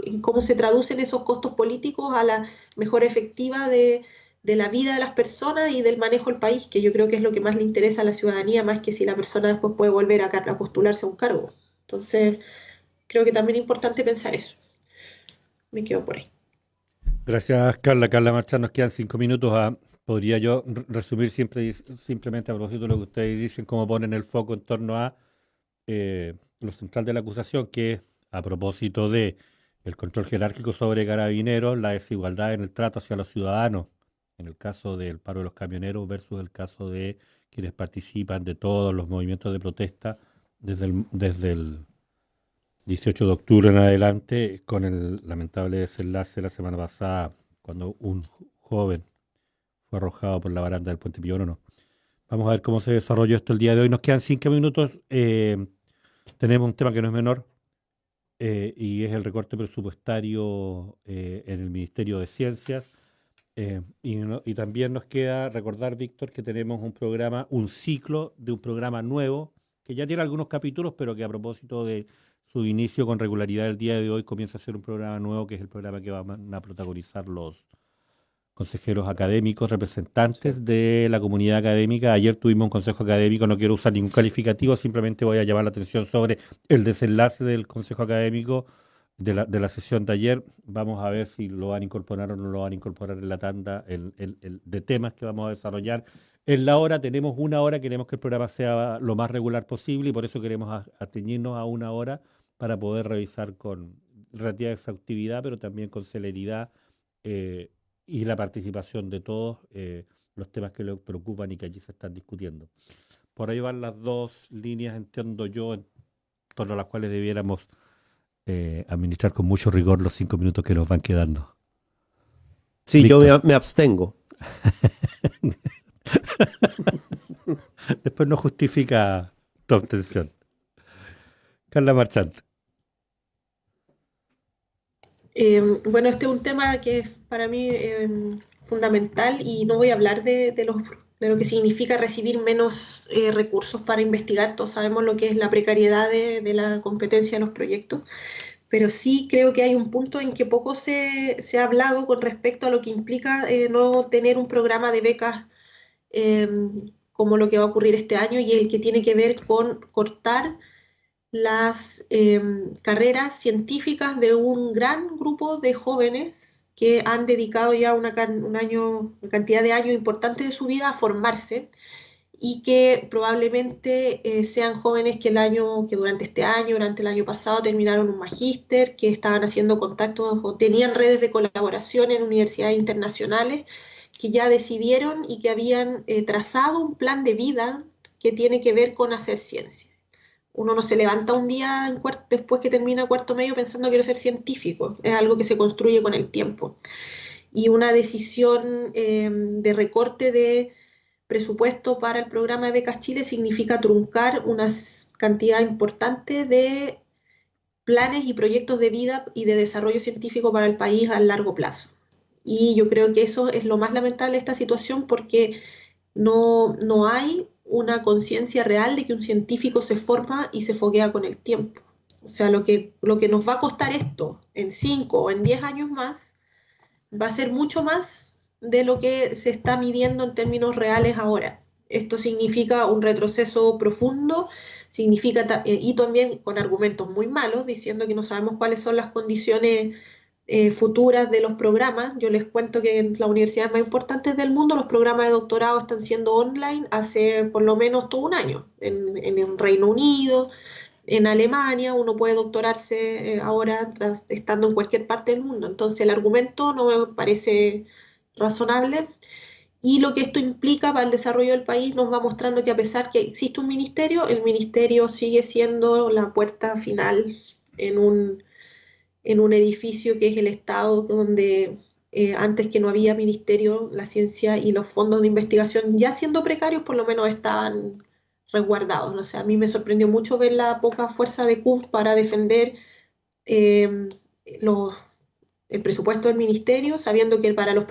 ¿En cómo se traducen esos costos políticos a la mejora efectiva de la vida de las personas y del manejo del país, que yo creo que es lo que más le interesa a la ciudadanía, más que si la persona después puede volver a postularse a un cargo? Entonces, creo que también es importante pensar eso. Me quedo por ahí. Gracias, Carla. Carla Marchán, nos quedan 5 minutos. Podría yo resumir simplemente a propósito de lo que ustedes dicen, cómo ponen el foco en torno a lo central de la acusación, que es a propósito de el control jerárquico sobre carabineros, la desigualdad en el trato hacia los ciudadanos, en el caso del paro de los camioneros versus el caso de quienes participan de todos los movimientos de protesta desde el 18 de octubre en adelante, con el lamentable desenlace la semana pasada, cuando un joven fue arrojado por la baranda del Puente Pío. Vamos a ver cómo se desarrolló esto el día de hoy. Nos quedan 5 minutos. Tenemos un tema que no es menor, y es el recorte presupuestario en el Ministerio de Ciencias. Y también nos queda recordar, Víctor, que tenemos un ciclo de un programa nuevo, que ya tiene algunos capítulos, pero que a propósito de su inicio con regularidad el día de hoy comienza a ser un programa nuevo, que es el programa que van a protagonizar los consejeros académicos, representantes de la comunidad académica. Ayer tuvimos un consejo académico, no quiero usar ningún calificativo, simplemente voy a llamar la atención sobre el desenlace del consejo académico de la sesión de ayer. Vamos a ver si lo van a incorporar o no lo van a incorporar en la tanda de temas que vamos a desarrollar. En la hora, tenemos una hora, queremos que el programa sea lo más regular posible y por eso queremos ateñirnos a una hora para poder revisar con relativa exhaustividad, pero también con celeridad, y la participación de todos, los temas que les preocupan y que allí se están discutiendo. Por ahí van las dos líneas, entiendo yo, en torno a las cuales debiéramos administrar con mucho rigor los 5 minutos que nos van quedando. Sí, Víctor. yo me abstengo. Después no justifica tu abstención. Carla Marchant. Bueno, este es un tema que es para mí fundamental y no voy a hablar de lo que significa recibir menos recursos para investigar. Todos sabemos lo que es la precariedad de la competencia de los proyectos, pero sí creo que hay un punto en que poco se ha hablado con respecto a lo que implica no tener un programa de becas como lo que va a ocurrir este año, y el que tiene que ver con cortar las carreras científicas de un gran grupo de jóvenes que han dedicado ya una cantidad de años importantes de su vida a formarse, y que probablemente sean jóvenes que durante el año pasado terminaron un magíster, que estaban haciendo contactos o tenían redes de colaboración en universidades internacionales, que ya decidieron y que habían trazado un plan de vida que tiene que ver con hacer ciencia. Uno no se levanta un día después que termina cuarto medio pensando quiero ser científico, es algo que se construye con el tiempo. Y una decisión de recorte de presupuesto para el programa de Becas Chile significa truncar una cantidad importante de planes y proyectos de vida y de desarrollo científico para el país a largo plazo. Y yo creo que eso es lo más lamentable de esta situación, porque no hay una conciencia real de que un científico se forma y se foguea con el tiempo. O sea, lo que nos va a costar esto en 5 o en 10 años más va a ser mucho más de lo que se está midiendo en términos reales ahora. Esto significa un retroceso profundo, y también con argumentos muy malos, diciendo que no sabemos cuáles son las condiciones futuras de los programas. Yo les cuento que en las universidades más importantes del mundo los programas de doctorado están siendo online hace por lo menos todo un año. En el Reino Unido, en Alemania, uno puede doctorarse ahora estando en cualquier parte del mundo. Entonces el argumento no me parece razonable, y lo que esto implica para el desarrollo del país nos va mostrando que a pesar que existe un ministerio, el ministerio sigue siendo la puerta final en un edificio que es el Estado, donde antes que no había ministerio, la ciencia y los fondos de investigación, ya siendo precarios, por lo menos estaban resguardados. O sea, a mí me sorprendió mucho ver la poca fuerza de CUF para defender el presupuesto del ministerio, sabiendo que para los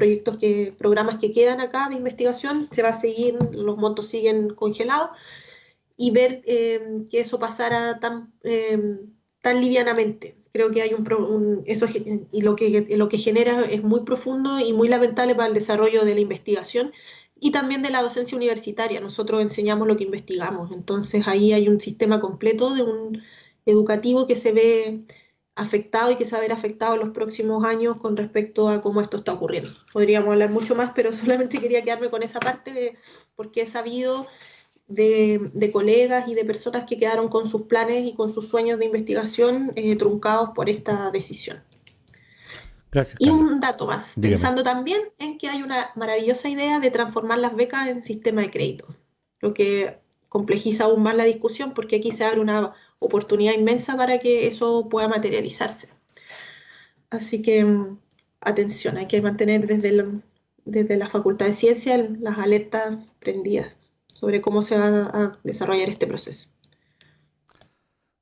programas que quedan acá de investigación se va a seguir, los montos siguen congelados, y ver que eso pasara tan livianamente. Creo que hay eso, y lo que genera es muy profundo y muy lamentable para el desarrollo de la investigación y también de la docencia universitaria. Nosotros enseñamos lo que investigamos, entonces ahí hay un sistema completo de un educativo que se ve afectado y que se va a ver afectado en los próximos años con respecto a cómo esto está ocurriendo. Podríamos hablar mucho más, pero solamente quería quedarme con esa parte, porque he sabido de colegas y de personas que quedaron con sus planes y con sus sueños de investigación truncados por esta decisión. Gracias, Y Carla. un dato más, Dígame. pensando también en que hay una maravillosa idea de transformar las becas en sistema de crédito, lo que complejiza aún más la discusión porque aquí se abre una oportunidad inmensa para que eso pueda materializarse. Así que atención, hay que mantener desde la Facultad de Ciencias las alertas prendidas sobre cómo se va a desarrollar este proceso.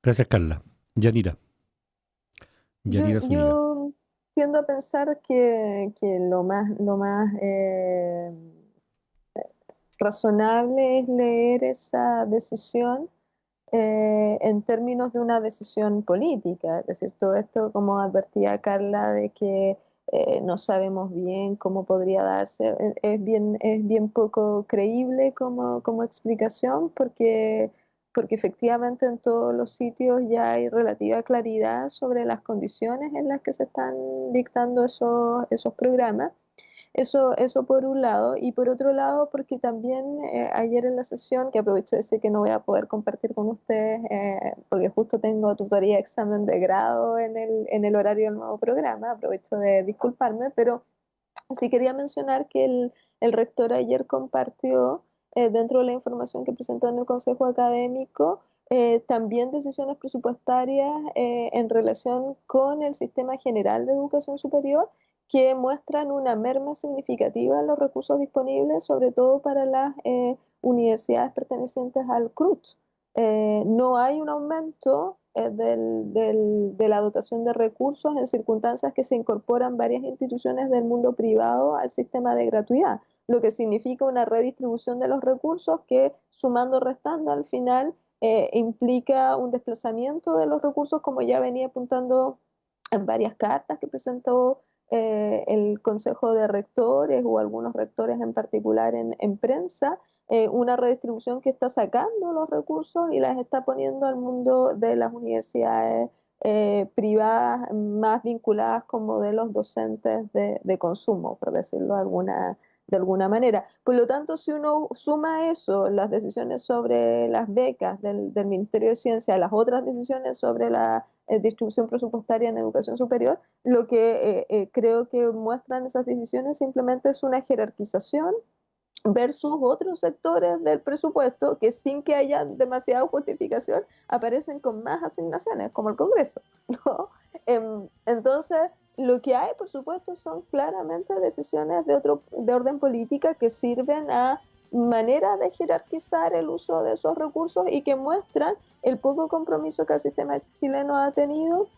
Gracias, Carla. Yanira. Yanira Zúñiga. Yo tiendo a pensar que lo más razonable es leer esa decisión en términos de una decisión política. Es decir, todo esto, como advertía Carla, de que no sabemos bien cómo podría darse, es bien poco creíble como explicación, porque efectivamente en todos los sitios ya hay relativa claridad sobre las condiciones en las que se están dictando esos programas. Eso por un lado, y por otro lado, porque también ayer en la sesión, que aprovecho de decir que no voy a poder compartir con ustedes, porque justo tengo tutoría examen de grado en el horario del nuevo programa, aprovecho de disculparme, pero sí quería mencionar que el rector ayer compartió, dentro de la información que presentó en el Consejo Académico, también decisiones presupuestarias en relación con el Sistema General de Educación Superior, que muestran una merma significativa en los recursos disponibles, sobre todo para las universidades pertenecientes al CRUCH. No hay un aumento de la dotación de recursos en circunstancias que se incorporan varias instituciones del mundo privado al sistema de gratuidad, lo que significa una redistribución de los recursos que, sumando o restando, al final implica un desplazamiento de los recursos, como ya venía apuntando en varias cartas que presentó el Consejo de Rectores o algunos rectores en particular en prensa, una redistribución que está sacando los recursos y las está poniendo al mundo de las universidades privadas más vinculadas con modelos docentes de consumo, por decirlo de alguna manera. Por lo tanto, si uno suma a eso, las decisiones sobre las becas del Ministerio de Ciencia, las otras decisiones sobre la distribución presupuestaria en educación superior, lo que creo que muestran esas decisiones simplemente es una jerarquización versus otros sectores del presupuesto que, sin que haya demasiada justificación, aparecen con más asignaciones, como el Congreso, ¿no? Entonces, lo que hay, por supuesto, son claramente decisiones de orden política que sirven a manera de jerarquizar el uso de esos recursos y que muestran el poco compromiso que el sistema chileno ha tenido,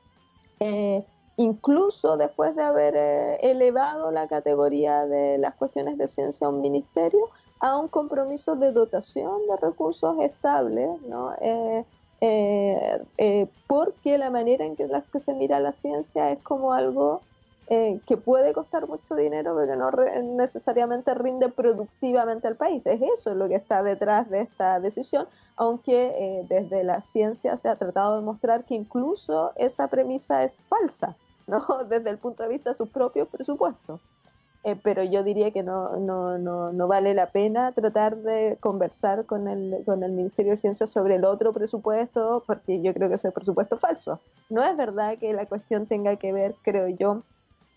incluso después de haber elevado la categoría de las cuestiones de ciencia a un ministerio, a un compromiso de dotación de recursos estables, ¿no? Porque la manera en que se mira la ciencia es como algo que puede costar mucho dinero, pero que no necesariamente rinde productivamente al país. Es eso lo que está detrás de esta decisión, aunque desde la ciencia se ha tratado de mostrar que incluso esa premisa es falsa, ¿no? Desde el punto de vista de sus propios presupuestos. Pero yo diría que no vale la pena tratar de conversar con el Ministerio de Ciencia sobre el otro presupuesto, porque yo creo que ese presupuesto es falso. No es verdad que la cuestión tenga que ver, creo yo,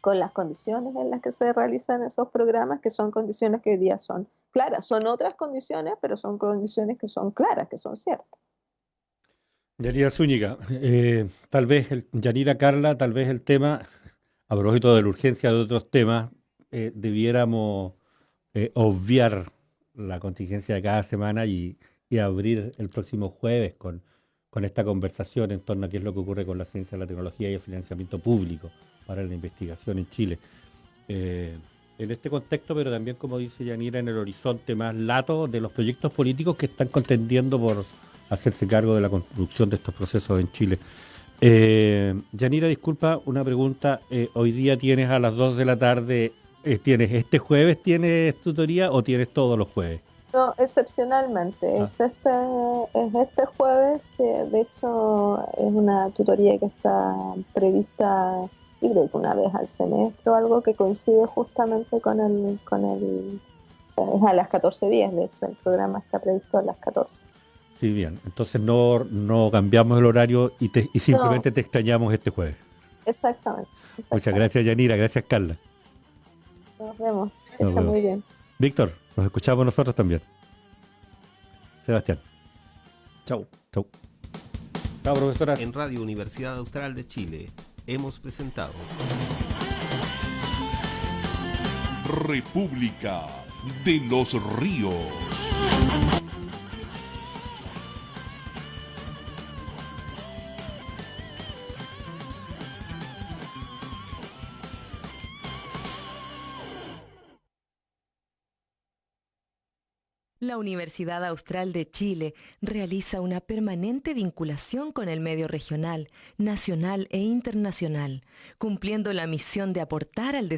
con las condiciones en las que se realizan esos programas, que son condiciones que hoy día son claras. Son otras condiciones, pero son condiciones que son claras, que son ciertas. Yanira Zúñiga, tal vez, Yanira Carla, tal vez el tema, a propósito de la urgencia de otros temas, debiéramos obviar la contingencia de cada semana y abrir el próximo jueves con esta conversación en torno a qué es lo que ocurre con la ciencia, la tecnología y el financiamiento público para la investigación en Chile. En este contexto, pero también, como dice Yanira, en el horizonte más lato de los proyectos políticos que están contendiendo por hacerse cargo de la construcción de estos procesos en Chile. Yanira, disculpa, una pregunta. Hoy día tienes a las 2 de la tarde, ¿tienes este jueves tienes tutoría o tienes todos los jueves? No, excepcionalmente. Es este jueves, que de hecho es una tutoría que está prevista, yo creo que una vez al semestre o algo, que coincide justamente con el es a las 14:10, de hecho el programa está previsto a las 14. Sí, bien. Entonces no cambiamos el horario y simplemente te extrañamos este jueves. Exactamente. Muchas gracias, Yanira. Gracias, Carla. Nos vemos. Nos Está vemos. muy bien. Víctor, nos escuchamos nosotros también. Sebastián. Chau. Chau. Chao, profesora. En Radio Universidad Austral de Chile hemos presentado República de los Ríos. La Universidad Austral de Chile realiza una permanente vinculación con el medio regional, nacional e internacional, cumpliendo la misión de aportar al desarrollo